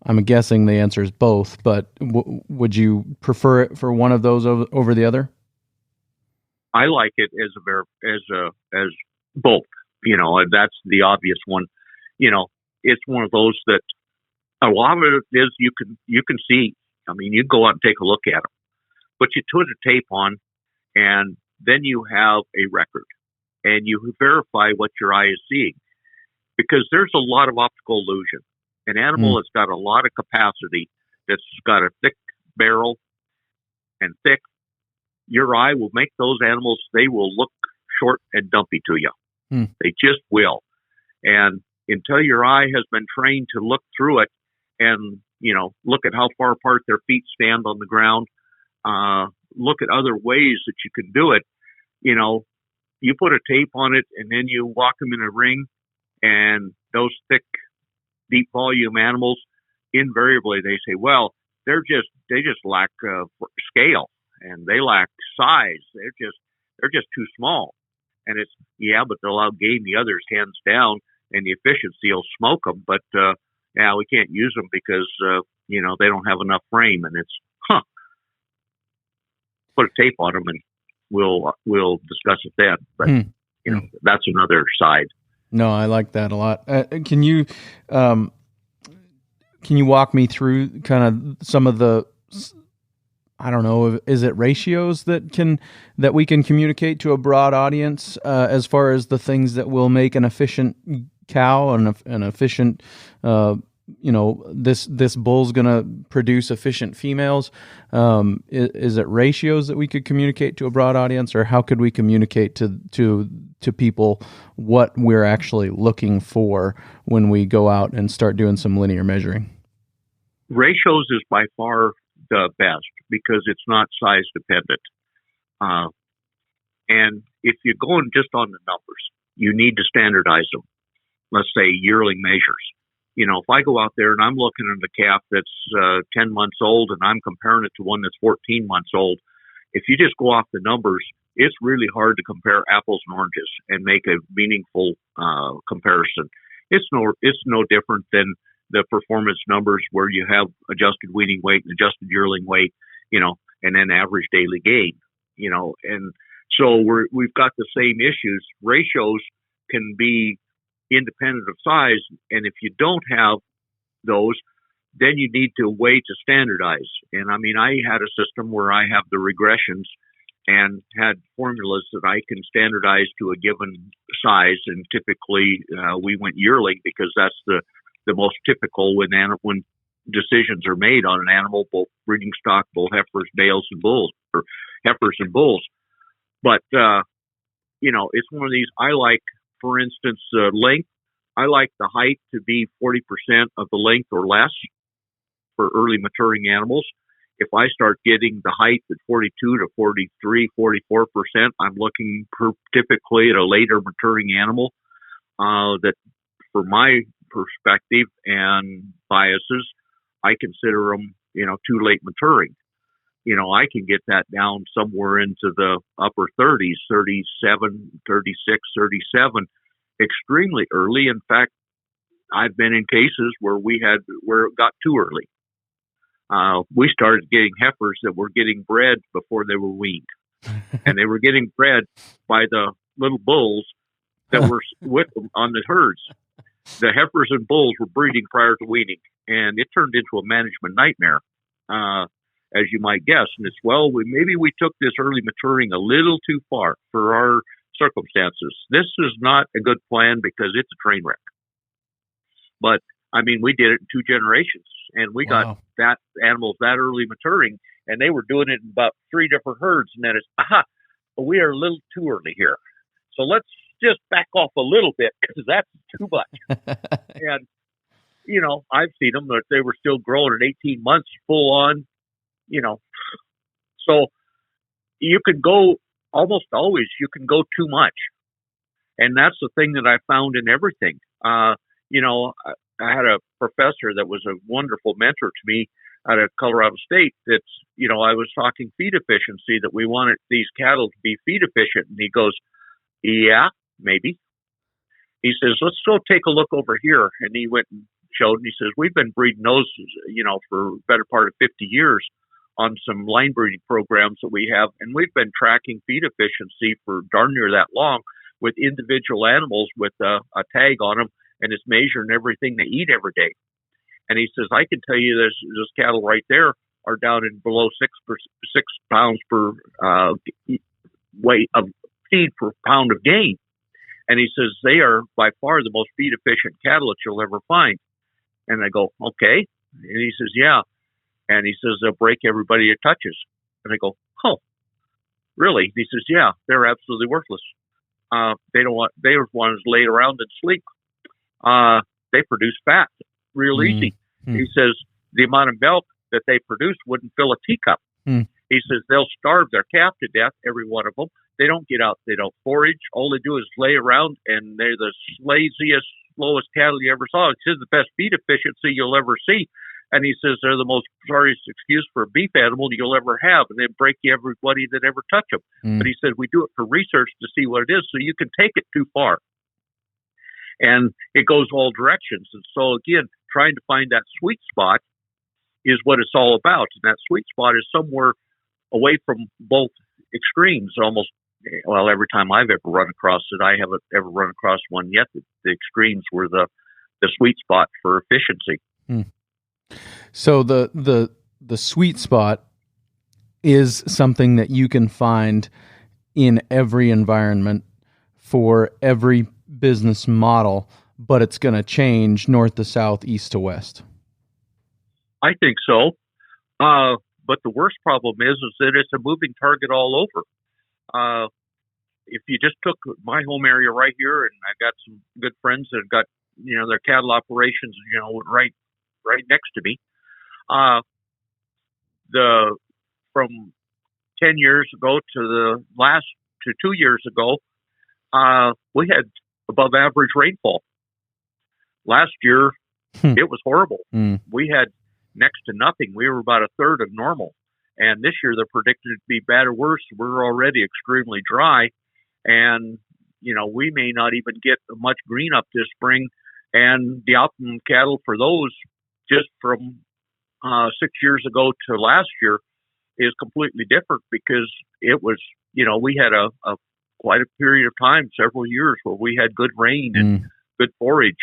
I'm guessing the answer is both, but would you prefer it for one of those over the other? I like it as both. That's the obvious one. It's one of those that a lot of it is you can see. I mean, you go out and take a look at them, but you put a tape on, and then you have a record, and you verify what your eye is seeing, because there's a lot of optical illusion. An animal that's got a lot of capacity, that's got a thick barrel and thick, your eye will make those animals, they will look short and dumpy to you. They just will. And until your eye has been trained to look through it and, look at how far apart their feet stand on the ground, look at other ways that you can do it, you put a tape on it and then you walk them in a ring, and those thick, deep volume animals, invariably they say, well, they just lack scale, and they lack size. They're just too small. And it's, but they'll outgain the others hands down, and the efficiency will smoke them. But we can't use them because they don't have enough frame. And it's put a tape on them, and we'll discuss it then. But that's another side. No, I like that a lot. Can you walk me through kind of some of the, I don't know, is it ratios that we can communicate to a broad audience as far as the things that will make an efficient cow and an efficient this bull's going to produce efficient females? Is it ratios that we could communicate to a broad audience, or how could we communicate to people what we're actually looking for when we go out and start doing some linear measuring? Ratios is by far the best because it's not size dependent. And if you're going just on the numbers, you need to standardize them. Let's say yearling measures. If I go out there and I'm looking at a calf that's 10 months old and I'm comparing it to one that's 14 months old, if you just go off the numbers, it's really hard to compare apples and oranges and make a meaningful comparison. It's no different than the performance numbers where you have adjusted weaning weight and adjusted yearling weight, and then average daily gain, and so we've got the same issues. Ratios can be independent of size, and if you don't have those, then you need to weigh to standardize. And I had a system where I have the regressions and had formulas that I can standardize to a given size, and typically we went yearling because that's the most typical when decisions are made on an animal, both breeding stock, bull heifers, males and bulls, or heifers and bulls. But, it's one of these, I like, for instance, length. I like the height to be 40% of the length or less for early maturing animals. If I start getting the height at 42 to 43, 44%, I'm looking typically at a later maturing animal that, for my perspective and biases, I consider them, too late maturing. I can get that down somewhere into the upper 30s, 37, 36, 37, extremely early. In fact, I've been in cases where it got too early. We started getting heifers that were getting bred before they were weaned. And they were getting bred by the little bulls that were with them on the herds. The heifers and bulls were breeding prior to weaning, and it turned into a management nightmare, as you might guess. And it's, maybe we took this early maturing a little too far for our circumstances. This is not a good plan because it's a train wreck. But, we did it in 2 generations, and we got that animals that early maturing, and they were doing it in about 3 different herds. And then it's, we are a little too early here. So let's just back off a little bit because that's too much. And, I've seen them that they were still growing at 18 months full on, So you can go, almost always, you can go too much. And that's the thing that I found in everything. I had a professor that was a wonderful mentor to me out of Colorado State that's, I was talking feed efficiency, that we wanted these cattle to be feed efficient. And he goes, yeah, maybe. He says, let's go take a look over here. And he went and showed, and he says, we've been breeding those, for a better part of 50 years on some line breeding programs that we have. And we've been tracking feed efficiency for darn near that long with individual animals with a tag on them, and it's measuring everything they eat every day. And he says, I can tell you this cattle right there are down in below 6 pounds per weight of feed per pound of gain. And he says, they are by far the most feed efficient cattle that you'll ever find. And I go, okay. And he says, yeah. And he says, they'll break everybody it touches. And I go, oh, really? He says, yeah, they're absolutely worthless. They want to lay around and sleep. They produce fat real easy. He says the amount of milk that they produce wouldn't fill a teacup. He says they'll starve their calf to death, every one of them. They don't get out. They don't forage. All they do is lay around, and they're the laziest, slowest cattle you ever saw. He says the best feed efficiency you'll ever see. And he says they're the most sorriest excuse for a beef animal you'll ever have, and they break everybody that ever touch them. But he said we do it for research to see what it is, so you can take it too far. And it goes all directions. And so, again, trying to find that sweet spot is what it's all about. And that sweet spot is somewhere away from both extremes almost. Well, every time I've ever run across it, I haven't ever run across one yet. The extremes were the sweet spot for efficiency. So the sweet spot is something that you can find in every environment for every business model. but it's going to change north to south, east to west. I think so. But the worst problem is that it's a moving target all over. If you just took my home area right here, and I got some good friends that have got, their cattle operations, right next to me. From 10 years ago to 2 years ago, we had above average rainfall. Last year, it was horrible. We had next to nothing. We were about a third of normal. And this year, they're predicted to be bad or worse. We're already extremely dry. And, we may not even get much green up this spring. And the optimum cattle for those, just from 6 years ago to last year, is completely different, because it was, we had a quite a period of time, several years, where we had good rain and good forage.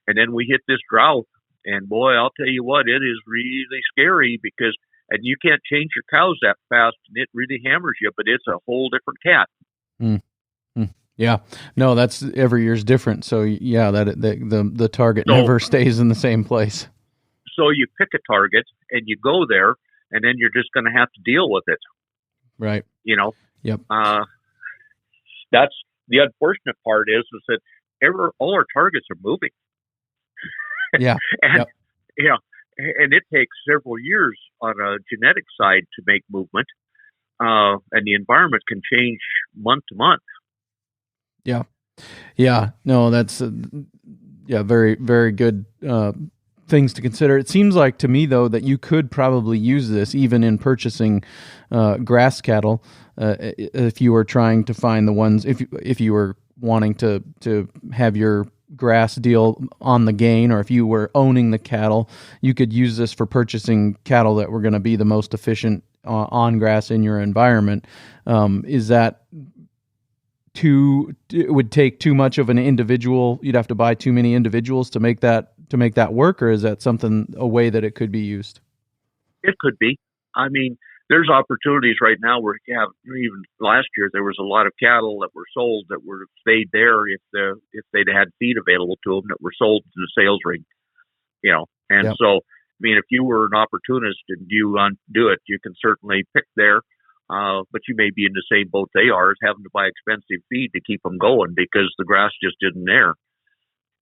And then we hit this drought. And boy, I'll tell you what, it is really scary, because, and you can't change your cows that fast, and it really hammers you, but it's a whole different cat. Yeah, no, that's every year's different. So yeah, the target never stays in the same place. So you pick a target and you go there, and then you're just going to have to deal with it. Right. Yep. That's the unfortunate part is that all our targets are moving. Yeah. And and it takes several years on a genetic side to make movement, and the environment can change month to month. Yeah. No, that's very, very good things to consider. It seems like to me, though, that you could probably use this even in purchasing grass cattle, if you were trying to find the ones, if you were wanting to have your grass deal on the gain, or if you were owning the cattle, you could use this for purchasing cattle that were going to be the most efficient on grass in your environment. Is that it would take too much of an individual? You'd have to buy too many individuals to make that work, or is that a way that it could be used? It could be. I mean, there's opportunities right now where even last year there was a lot of cattle that were sold that were stayed there if they'd had feed available to them, that were sold to the sales ring, And Yep. so, I mean, if you were an opportunist and you want to do it, you can certainly pick there. But you may be in the same boat they are, as having to buy expensive feed to keep them going because the grass just isn't there.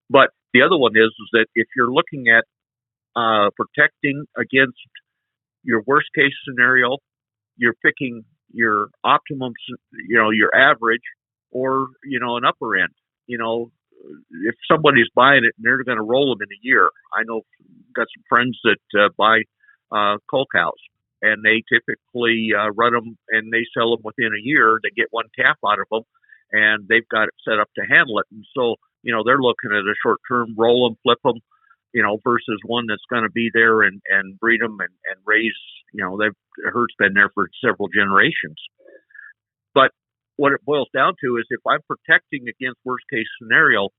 But the other one is that if you're looking at protecting against your worst case scenario, you're picking your optimum, your average, or an upper end. If somebody's buying it and they're going to roll them in a year, I know got some friends that buy cull cows, and they typically run them and they sell them within a year. They get one calf out of them, and they've got it set up to handle it. And so, they're looking at a short term roll them, flip them, versus one that's going to be there and breed them and raise, the herd's been there for several generations. But what it boils down to is if I'm protecting against worst case scenario,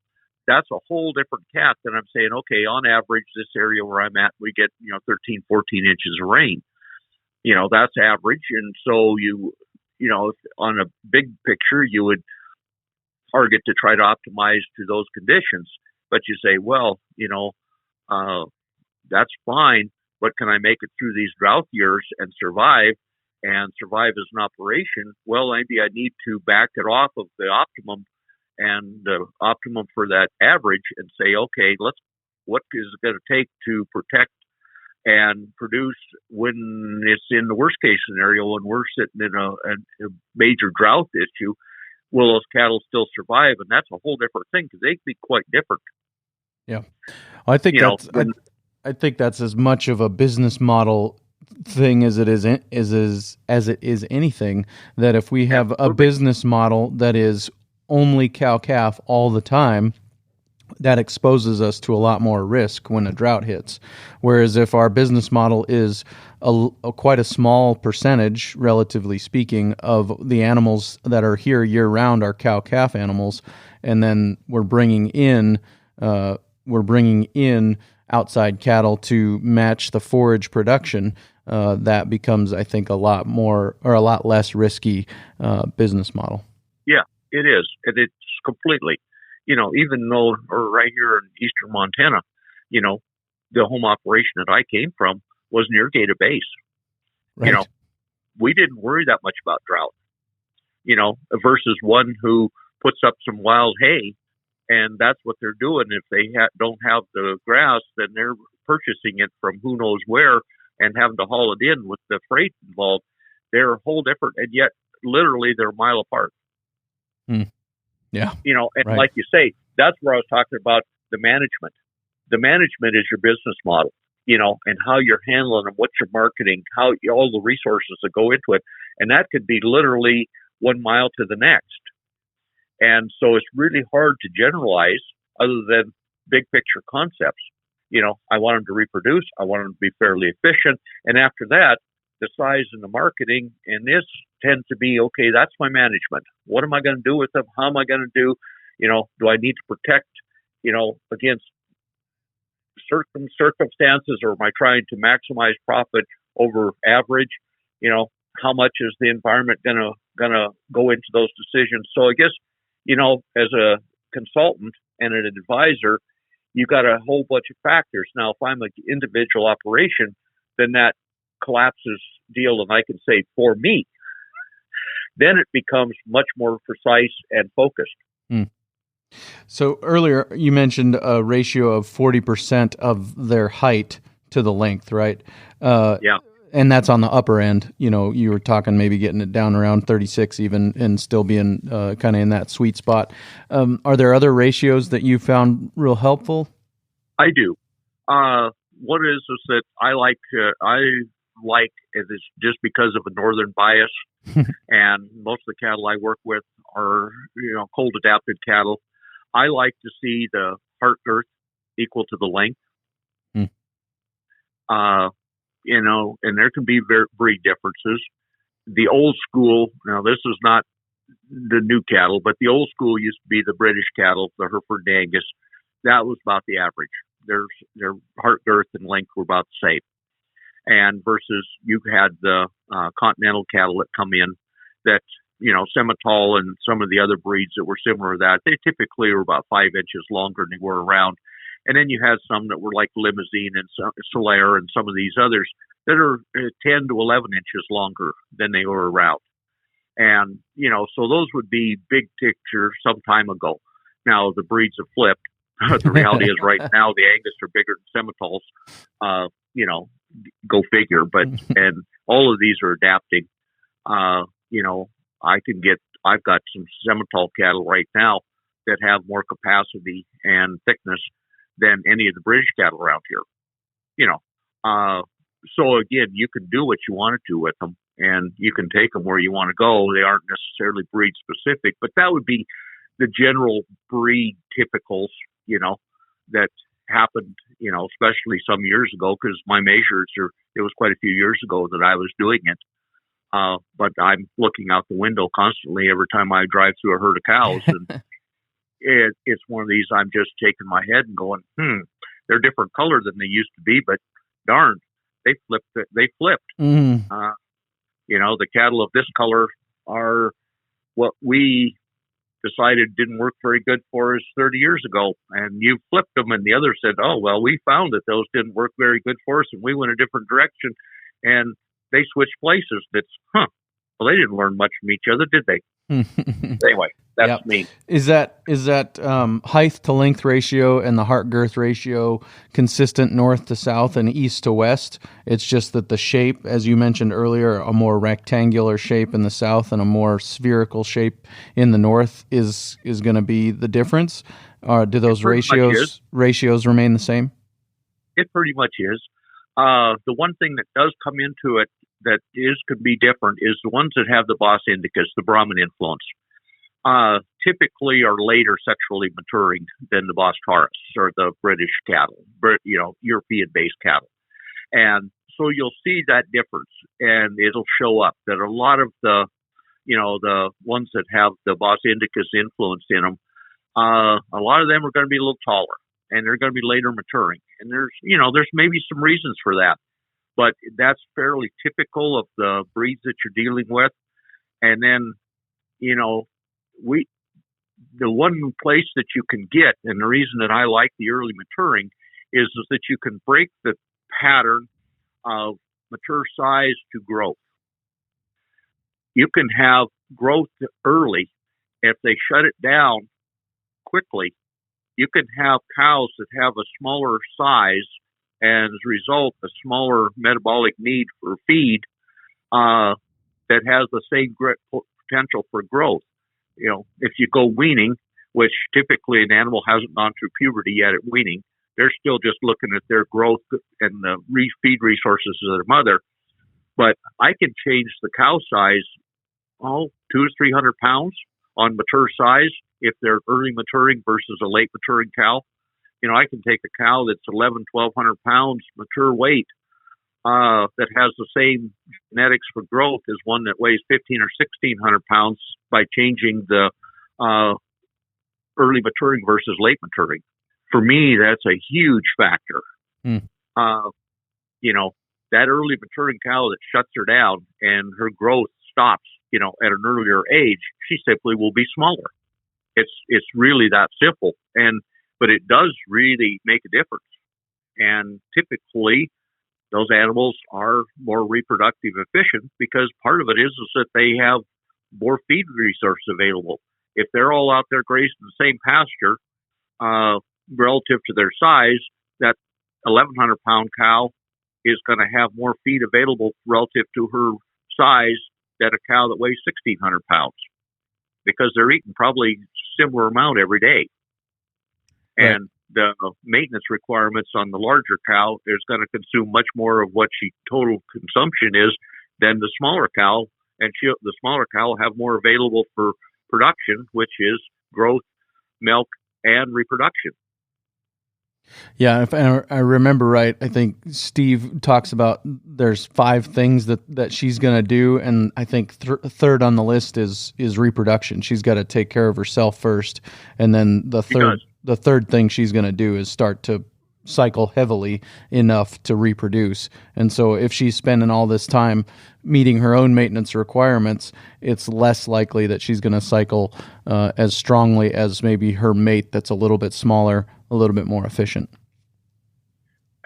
that's a whole different cat than I'm saying, okay, on average, this area where I'm at, we get, 13, 14 inches of rain. That's average. And so on a big picture, you would target to try to optimize to those conditions. But you say, well, that's fine, but can I make it through these drought years and survive as an operation? Well, maybe I need to back it off of the optimum and the optimum for that average and say, okay, what is it going to take to protect and produce when it's in the worst case scenario, when we're sitting in a major drought issue? Will those cattle still survive? And that's a whole different thing, because they can be quite different. Yeah, I think I think that's as much of a business model thing as it is anything. That if we have a business model that is only cow calf all the time, that exposes us to a lot more risk when a drought hits. Whereas if our business model is quite a small percentage, relatively speaking, of the animals that are here year round are cow calf animals, and then we're bringing in outside cattle to match the forage production, that becomes, I think, a lot less risky business model. Yeah, it is, and it's completely. even though, or right here in eastern Montana, you know, the home operation that I came from was an irrigated base. Right. We didn't worry that much about drought, versus one who puts up some wild hay, and that's what they're doing. If they don't have the grass, then they're purchasing it from who knows where and having to haul it in with the freight involved. They're a whole different, and yet literally they're a mile apart. Yeah. And right. like you say, that's where I was talking about the management. The management is your business model, and how you're handling them, what you're marketing, how all the resources that go into it. And that could be literally 1 mile to the next. And so it's really hard to generalize other than big picture concepts. I want them to reproduce. I want them to be fairly efficient. And after that, the size and the marketing, and this tends to be, okay, that's my management. What am I going to do with them? How am I going to do? Do I need to protect, against certain circumstances, or am I trying to maximize profit over average? How much is the environment gonna go into those decisions? So I guess, as a consultant and an advisor, you got a whole bunch of factors. Now, if I'm an individual operation, then that collapses deal, and I can say for me, then it becomes much more precise and focused. So earlier you mentioned a ratio of 40% of their height to the length, right? Yeah. And that's on the upper end. You were talking maybe getting it down around 36 even, and still being kind of in that sweet spot. Are there other ratios that you found real helpful? I do. What is that I like, it is just because of a northern bias, and most of the cattle I work with are, cold adapted cattle. I like to see the heart girth equal to the length. And there can be breed differences. The old school, now this is not the new cattle, but the old school used to be the British cattle, the Hereford and Angus. That was about the average. Their heart girth and length were about the same. And versus you had the continental cattle that come in that, Simmental and some of the other breeds that were similar to that, they typically were about 5 inches longer than they were around. And then you had some that were like Limousine and Solaire and some of these others that are 10 to 11 inches longer than they were around. And, so those would be big picture some time ago. Now the breeds have flipped. The reality is right now the Angus are bigger than Simmentals. Go figure. But, and all of these are adapting. I've got some Simmental cattle right now that have more capacity and thickness than any of the British cattle around here. So again, you can do what you want to do with them, and you can take them where you want to go. They aren't necessarily breed specific, but that would be the general breed typicals, that happened, especially some years ago, because my measures it was quite a few years ago that I was doing it. But I'm looking out the window constantly every time I drive through a herd of cows, and it's one of these, I'm just shaking my head and going, they're different color than they used to be, but darn, they flipped. The cattle of this color are what we decided didn't work very good for us 30 years ago. And you flipped them, and the other said, oh, well, we found that those didn't work very good for us, and we went a different direction, and they switched places. Well, they didn't learn much from each other, did they? Anyway, that's me. Is that height to length ratio and the heart girth ratio consistent north to south and east to west? It's just that the shape, as you mentioned earlier, a more rectangular shape in the south and a more spherical shape in the north is going to be the difference. Do those ratios remain the same? It pretty much is. The one thing that does come into it that could be different is the ones that have the Bos indicus, the Brahman influence, typically are later sexually maturing than the Bos taurus or the British cattle, European-based cattle. And so you'll see that difference, and it'll show up that a lot of the ones that have the Bos indicus influence in them, a lot of them are going to be a little taller, and they're going to be later maturing. And there's maybe some reasons for that, but that's fairly typical of the breeds that you're dealing with. And then, the one place that you can get, and the reason that I like the early maturing is that you can break the pattern of mature size to growth. You can have growth early. If they shut it down quickly, you can have cows that have a smaller size and as a result, a smaller metabolic need for feed that has the same potential for growth. You know, if you go weaning, which typically an animal hasn't gone through puberty yet at weaning, they're still just looking at their growth and the feed resources of their mother. But I can change the cow size, 200 to 300 pounds on mature size if they're early maturing versus a late maturing cow. You know, I can take a cow that's 1,200 pounds mature weight that has the same genetics for growth as one that weighs 1,500 or 1,600 pounds by changing the early maturing versus late maturing. For me, that's a huge factor. You know, that early maturing cow that shuts her down and her growth stops, you know, at an earlier age, she simply will be smaller. It's really that simple. But it does really make a difference. And typically, those animals are more reproductive efficient because part of it is that they have more feed resources available. If they're all out there grazing the same pasture, relative to their size, that 1,100 pound cow is going to have more feed available relative to her size than a cow that weighs 1,600 pounds because they're eating probably similar amount every day. And the maintenance requirements on the larger cow is going to consume much more of what she total consumption is than the smaller cow. And the smaller cow will have more available for production, which is growth, milk, and reproduction. Yeah, if I remember right, I think Steve talks about there's 5 things that she's going to do, and I think third on the list is reproduction. She's got to take care of herself first, and then the third thing she's going to do is start to cycle heavily enough to reproduce. And so if she's spending all this time meeting her own maintenance requirements, it's less likely that she's going to cycle as strongly as maybe her mate that's a little bit smaller, a little bit more efficient.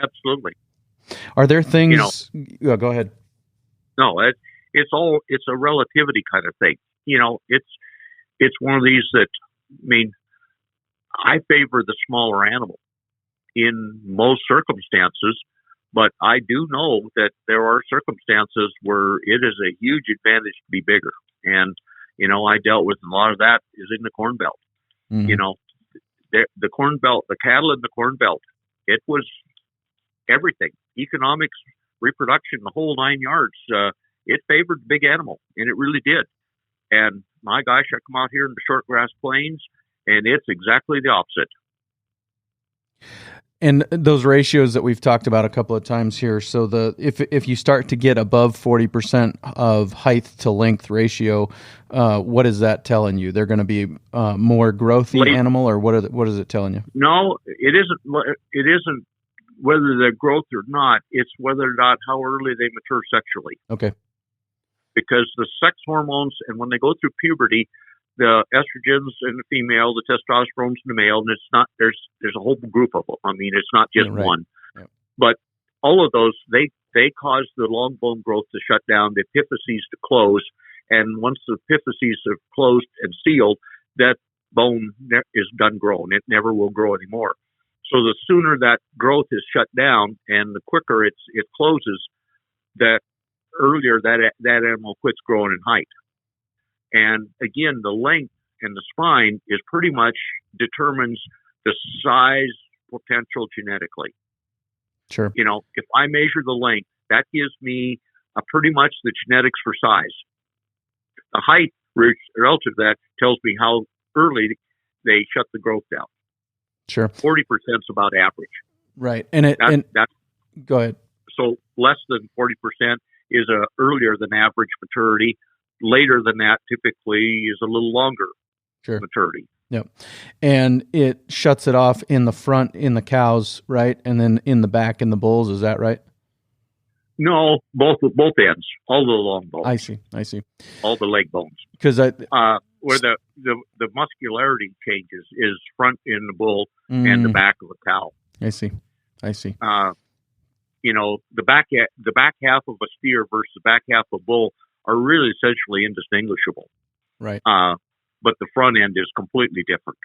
Absolutely. Are there things? You know, go ahead. No, it's a relativity kind of thing. You know, it's one of these that, I mean, I favor the smaller animal in most circumstances, but I do know that there are circumstances where it is a huge advantage to be bigger. And, you know, I dealt with a lot of that is in the Corn Belt. Mm-hmm. You know, the Corn Belt, the cattle in the Corn Belt, it was everything, economics, reproduction, the whole 9 yards. It favored the big animal, and it really did. And my gosh, I come out here in the short grass plains, and it's exactly the opposite. And those ratios that we've talked about a couple of times here. So if you start to get above 40% of height to length ratio, what is that telling you? They're going to be more growthy animal, or what is it telling you? No, it isn't. It isn't whether they're growth or not. It's whether or not how early they mature sexually. Okay. Because the sex hormones, and when they go through puberty, the estrogens in the female, the testosterones in the male, and it's not, there's a whole group of them. I mean, it's not just one. Yeah. But all of those, they cause the long bone growth to shut down, the epiphyses to close, and once the epiphyses are closed and sealed, that bone is done growing. It never will grow anymore. So the sooner that growth is shut down and the quicker it closes, that earlier that animal quits growing in height. And again, the length and the spine is pretty much determines the size potential genetically. Sure. You know, if I measure the length, that gives me pretty much the genetics for size. The height relative to that tells me how early they shut the growth down. Sure. 40% is about average. Right. And go ahead. So less than 40% is a earlier than average maturity. Later than that typically is a little longer maturity. Yep. And it shuts it off in the front in the cows, right? And then in the back in the bulls, is that right? No, both ends, all the long bones. I see. All the leg bones. Because where the muscularity changes is front in the bull and the back of a cow. I see. The back half of a steer versus the back half of a bull are really essentially indistinguishable. Right. But the front end is completely different.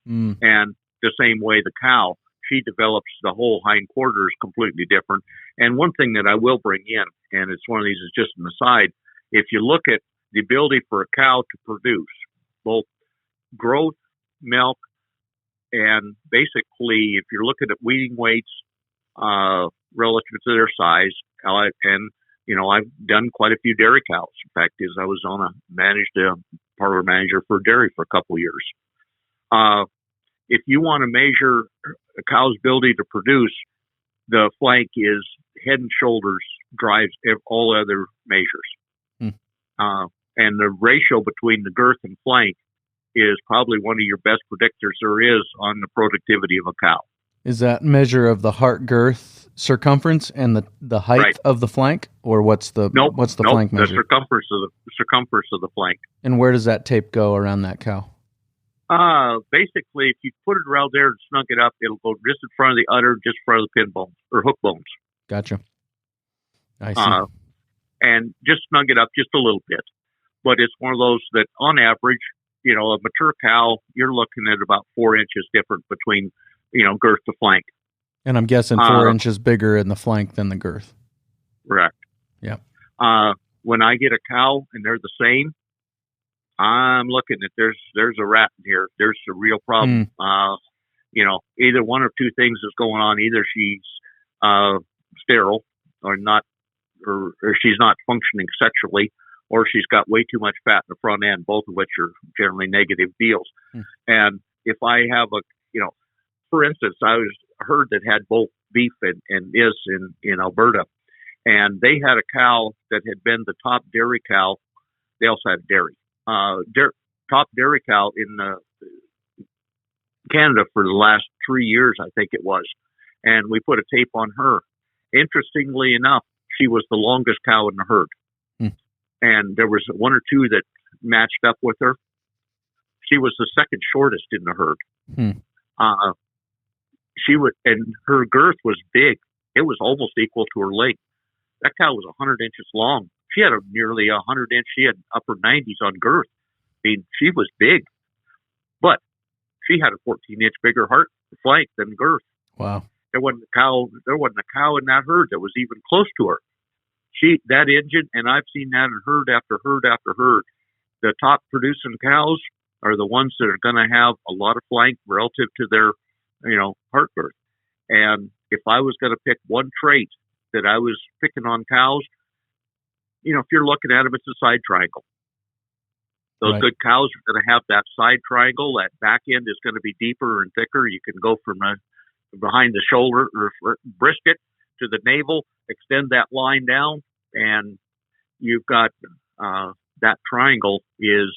And the same way the cow, she develops the whole hind quarters completely different. And one thing that I will bring in, and it's one of these is just an aside, if you look at the ability for a cow to produce both growth, milk, and basically if you're looking at weaning weights relative to their size, and I've done quite a few dairy cows. In fact, I was managed a parlor manager for dairy for a couple of years. If you want to measure a cow's ability to produce, the flank is head and shoulders drives all other measures. And the ratio between the girth and flank is probably one of your best predictors there is on the productivity of a cow. Is that measure of the heart girth circumference and the height Right. of the flank, or what's the flank measure? The circumference of the flank. And where does that tape go around that cow? Basically, if you put it around there and snug it up, it'll go just in front of the udder, just in front of the pin bones or hook bones. Gotcha. I see. And just snug it up just a little bit. But it's one of those that, on average, a mature cow, you're looking at about 4 inches different between, girth to flank. And I'm guessing 4 inches bigger in the flank than the girth. Correct. Yeah. When I get a cow and they're the same, I'm looking at there's a rat in here. There's a real problem. Either one of two things is going on. Either she's sterile or not, or she's not functioning sexually, or she's got way too much fat in the front end, both of which are generally negative deals. And if I have for instance, I was a herd that had both beef and is in Alberta, and they had a cow that had been the top dairy cow. They also had dairy. Top dairy cow in Canada for the last 3 years, I think it was. And we put a tape on her. Interestingly enough, she was the longest cow in the herd. And there was one or two that matched up with her. She was the second shortest in the herd. And her girth was big. It was almost equal to her length. That cow was 100 inches long. She had nearly 100 inch. She had upper 90s on girth. I mean, she was big, but she had a 14-inch bigger heart flank than girth. Wow. There wasn't a cow in that herd that was even close to her. That engine, and I've seen that in herd after herd after herd. The top producing cows are the ones that are going to have a lot of flank relative to their, heart girth. And if I was going to pick one trait that I was picking on cows, if you're looking at them, it's a side triangle. Those Right. good cows are going to have that side triangle. That back end is going to be deeper and thicker. You can go from behind the shoulder or brisket to the navel, extend that line down, and you've got that triangle is,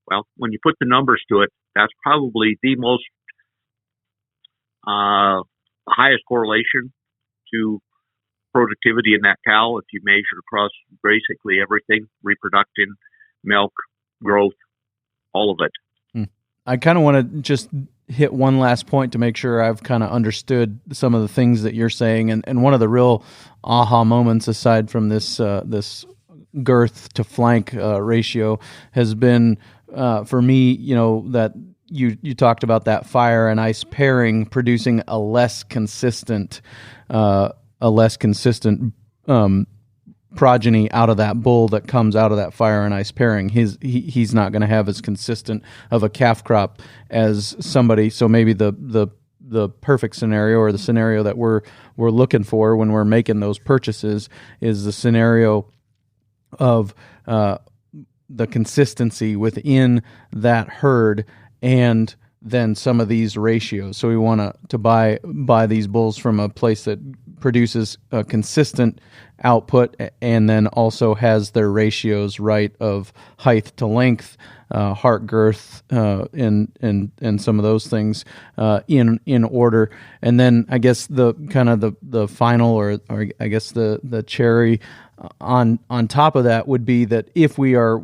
well, when you put the numbers to it, that's probably the most highest correlation to productivity in that cow if you measure across basically everything: reproduction, milk, growth, all of it. I kind of want to just hit one last point to make sure I've kind of understood some of the things that you're saying. And one of the real aha moments, aside from this this girth to flank ratio, has been for me, that you talked about that fire and ice pairing producing a less consistent progeny out of that bull that comes out of that fire and ice pairing. He's not going to have as consistent of a calf crop as somebody. So maybe the perfect scenario, or the scenario that we're looking for when we're making those purchases, is the scenario of the consistency within that herd, and then some of these ratios. So we want to buy these bulls from a place that produces a consistent output, and then also has their ratios right of height to length, heart girth, and some of those things in order. And then I guess the kind of the final, or I guess the cherry on top of that would be that if we are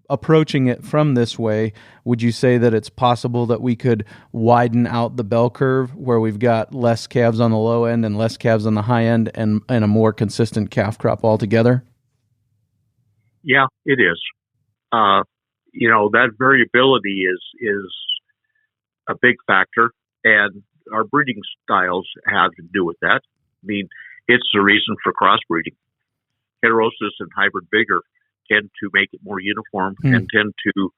approaching it from this way, would you say that it's possible that we could widen out the bell curve where we've got less calves on the low end and less calves on the high end and a more consistent calf crop altogether? Yeah, it is. That variability is a big factor, and our breeding styles have to do with that. I mean, it's the reason for crossbreeding. Heterosis and hybrid vigor tend to make it more uniform and tend to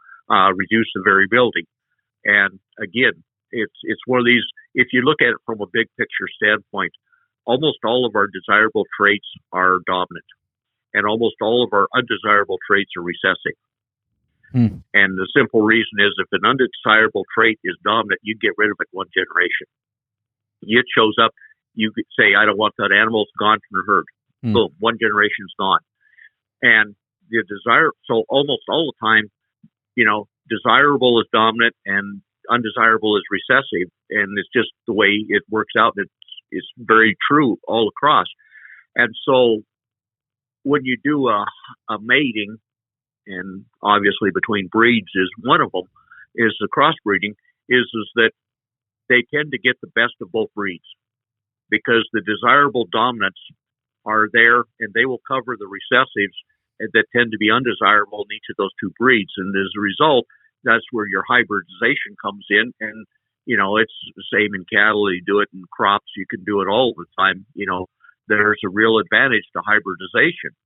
reduce the variability. And again, it's one of these, if you look at it from a big picture standpoint, almost all of our desirable traits are dominant, and almost all of our undesirable traits are recessive. And the simple reason is if an undesirable trait is dominant, you get rid of it one generation. It shows up, you could say, I don't want that animal, it's gone from the herd. Boom, one generation's gone. And the desire, so almost all the time, desirable is dominant and undesirable is recessive. And it's just the way it works out. It's very true all across. And so when you do a mating, and obviously between breeds is one of them, is the crossbreeding, is that they tend to get the best of both breeds because the desirable dominants are there and they will cover the recessives that tend to be undesirable in each of those two breeds. And as a result, that's where your hybridization comes in. And, it's the same in cattle. You do it in crops. You can do it all the time. There's a real advantage to hybridization.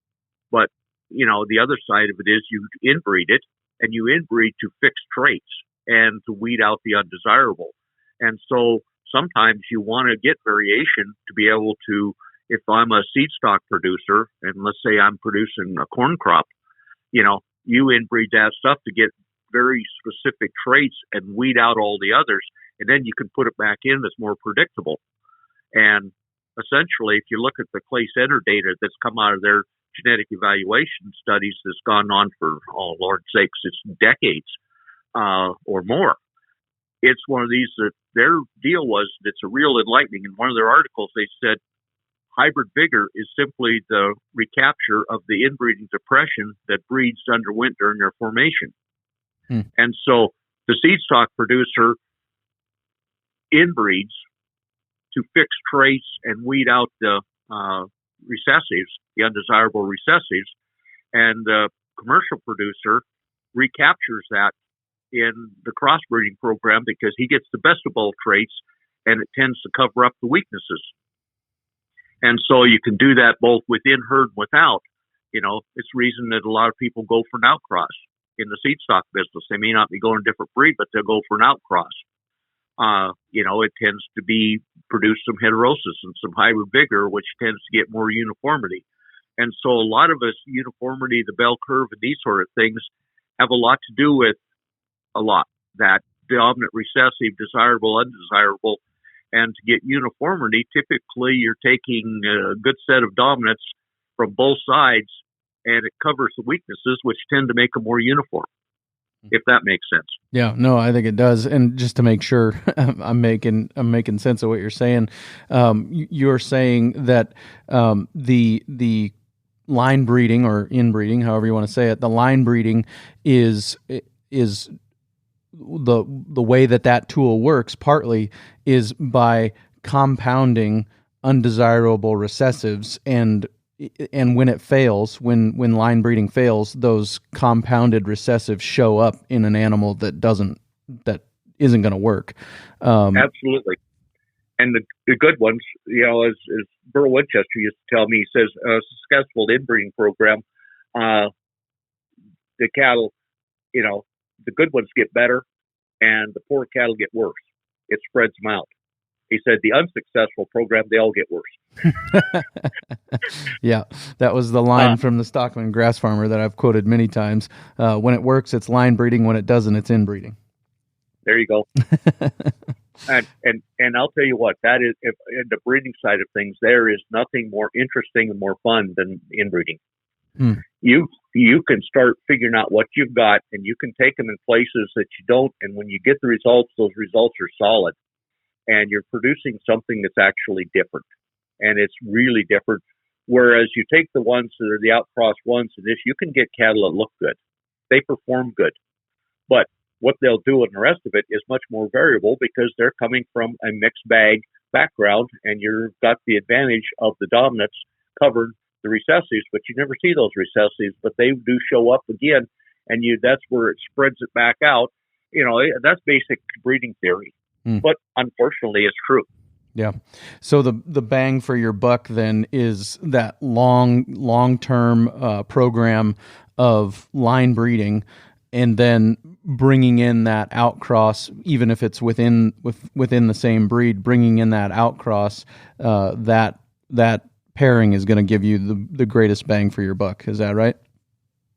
But the other side of it is you inbreed it, and you inbreed to fix traits and to weed out the undesirable. And so sometimes you want to get variation to be able to, if I'm a seed stock producer, and let's say I'm producing a corn crop, you inbreed that stuff to get very specific traits and weed out all the others, and then you can put it back in that's more predictable. And essentially, if you look at the Clay Center data that's come out of their genetic evaluation studies that's gone on for, oh, Lord's sakes, it's decades or more. It's one of these that their deal was, it's a real enlightening. In one of their articles, they said hybrid vigor is simply the recapture of the inbreeding depression that breeds underwent during their formation. And so the seed stock producer inbreeds to fix traits and weed out the recessives, the undesirable recessives, and the commercial producer recaptures that in the crossbreeding program because he gets the best of both traits and it tends to cover up the weaknesses. And so you can do that both within herd and without. It's the reason that a lot of people go for an outcross in the seed stock business. They may not be going a different breed, but they'll go for an outcross. It tends to be produce some heterosis and some hybrid vigor, which tends to get more uniformity. And so a lot of us, uniformity, the bell curve, and these sort of things have a lot to do with that dominant, recessive, desirable, undesirable. And to get uniformity, typically you're taking a good set of dominants from both sides, and it covers the weaknesses, which tend to make them more uniform, if that makes sense. Yeah, no, I think it does. And just to make sure I'm making sense of what you're saying, you're saying that the line breeding or inbreeding, however you want to say it, the line breeding is the way that tool works partly is by compounding undesirable recessives, and when it fails, when line breeding fails, those compounded recessives show up in an animal that isn't going to work. Absolutely. And the good ones, as Burl Winchester used to tell me, he says a successful inbreeding program, the cattle, the good ones get better and the poor cattle get worse. It spreads them out. He said the unsuccessful program, they all get worse. Yeah, that was the line from the Stockman grass farmer that I've quoted many times. When it works, it's line breeding. When it doesn't, it's inbreeding. There you go. and I'll tell you what, that is, in the breeding side of things, there is nothing more interesting and more fun than inbreeding. You can start figuring out what you've got, and you can take them in places that you don't. And when you get the results, those results are solid, and you're producing something that's actually different, and it's really different. Whereas you take the ones that are the outcross ones, and this, you can get cattle that look good. they perform good. But what they'll do in the rest of it is much more variable because they're coming from a mixed bag background, and you've got the advantage of the dominants covered the recessives, but you never see those recessives, but they do show up again, and that's where it spreads it back out. That's basic breeding theory, but unfortunately it's true. Yeah. So the bang for your buck then is that long-term program of line breeding, and then bringing in that outcross, even if it's within the same breed, bringing in that outcross, that pairing is going to give you the greatest bang for your buck. Is that right?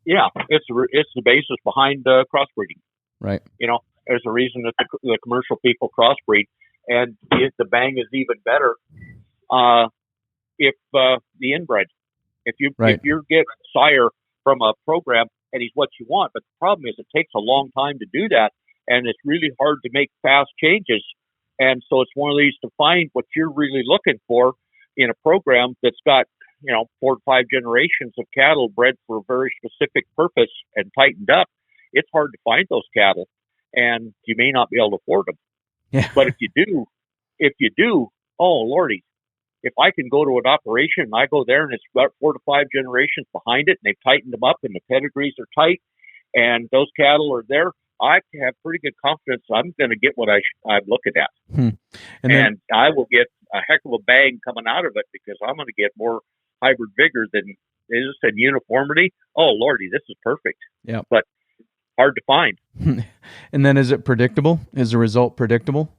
Yeah, it's the basis behind crossbreeding. Right. There's a reason that the commercial people crossbreed, and the bang is even better if the inbred. If you get sire from a program and he's what you want, but the problem is it takes a long time to do that, and it's really hard to make fast changes. And so it's one of these to find what you're really looking for in a program that's got 4 to 5 generations of cattle bred for a very specific purpose and tightened up. It's hard to find those cattle, and you may not be able to afford them. Yeah. But if you do, oh Lordy, if I can go to an operation and I go there and it's got 4 to 5 generations behind it and they've tightened them up and the pedigrees are tight and those cattle are there, I have pretty good confidence I'm going to get what I'm looking at. And I will get a heck of a bang coming out of it because I'm going to get more hybrid vigor than this and uniformity. Oh Lordy, this is perfect. Yeah. But hard to find. And then is it predictable? Is the result predictable?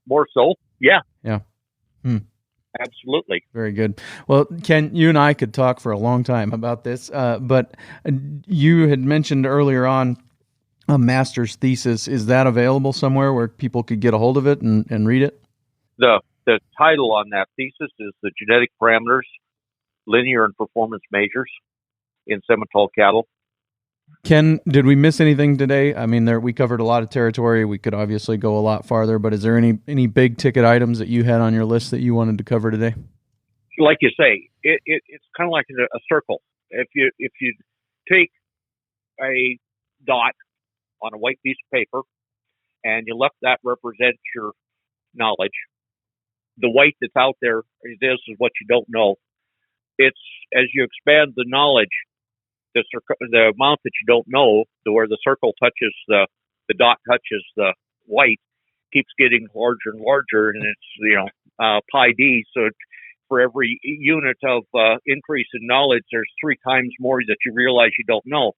More so. Yeah. Yeah. Absolutely. Very good. Well, Ken, you and I could talk for a long time about this, but you had mentioned earlier on a master's thesis. Is that available somewhere where people could get a hold of it and read it? The title on that thesis is The Genetic Parameters, Linear and Performance Measures in Simmental Cattle. Ken, did we miss anything today? I mean, we covered a lot of territory. We could obviously go a lot farther, but is there any big ticket items that you had on your list that you wanted to cover today? Like you say, it's kind of like a circle. If you take a dot on a white piece of paper and you let that represent your knowledge, the white that's out there, this is what you don't know. It's as you expand the knowledge, the amount that you don't know, to where the circle touches the dot touches the white, keeps getting larger and larger, and it's pi d. So for every unit of increase in knowledge, there's 3 times more that you realize you don't know,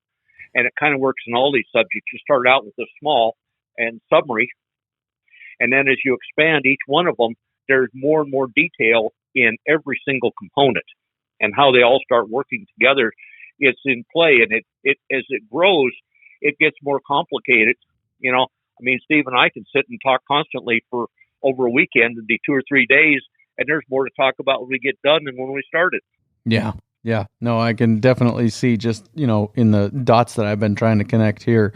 and it kind of works in all these subjects. You start out with a small and summary, and then as you expand each one of them, there's more and more detail in every single component, and how they all start working together. It's in play, and it as it grows, it gets more complicated. Steve and I can sit and talk constantly for over a weekend and be 2 or 3 days, and there's more to talk about when we get done than when we started. Yeah. No, I can definitely see just, in the dots that I've been trying to connect here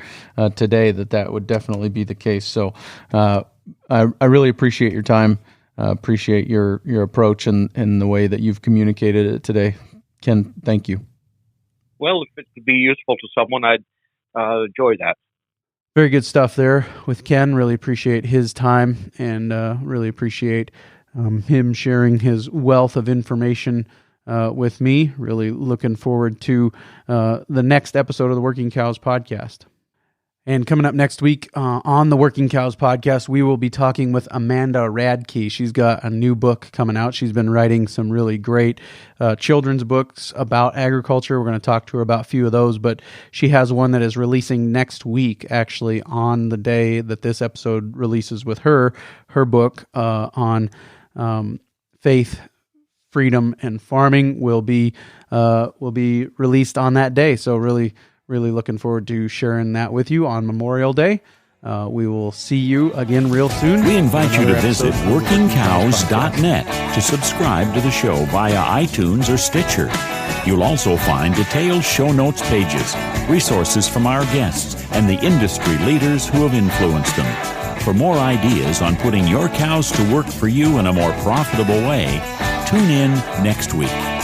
today that would definitely be the case. So I really appreciate your time, appreciate your approach and the way that you've communicated it today. Ken, thank you. Well, if it could be useful to someone, I'd enjoy that. Very good stuff there with Ken. Really appreciate his time and really appreciate him sharing his wealth of information with me. Really looking forward to the next episode of the Working Cows podcast. And coming up next week on the Working Cows podcast, we will be talking with Amanda Radke. She's got a new book coming out. She's been writing some really great children's books about agriculture. We're going to talk to her about a few of those, but she has one that is releasing next week, actually on the day that this episode releases with her book on faith, freedom, and farming will be released on that day. So really looking forward to sharing that with you on Memorial Day. We will see you again real soon. We invite you to visit workingcows.net to subscribe to the show via iTunes or Stitcher. You'll also find detailed show notes pages, resources from our guests, and the industry leaders who have influenced them. For more ideas on putting your cows to work for you in a more profitable way, tune in next week.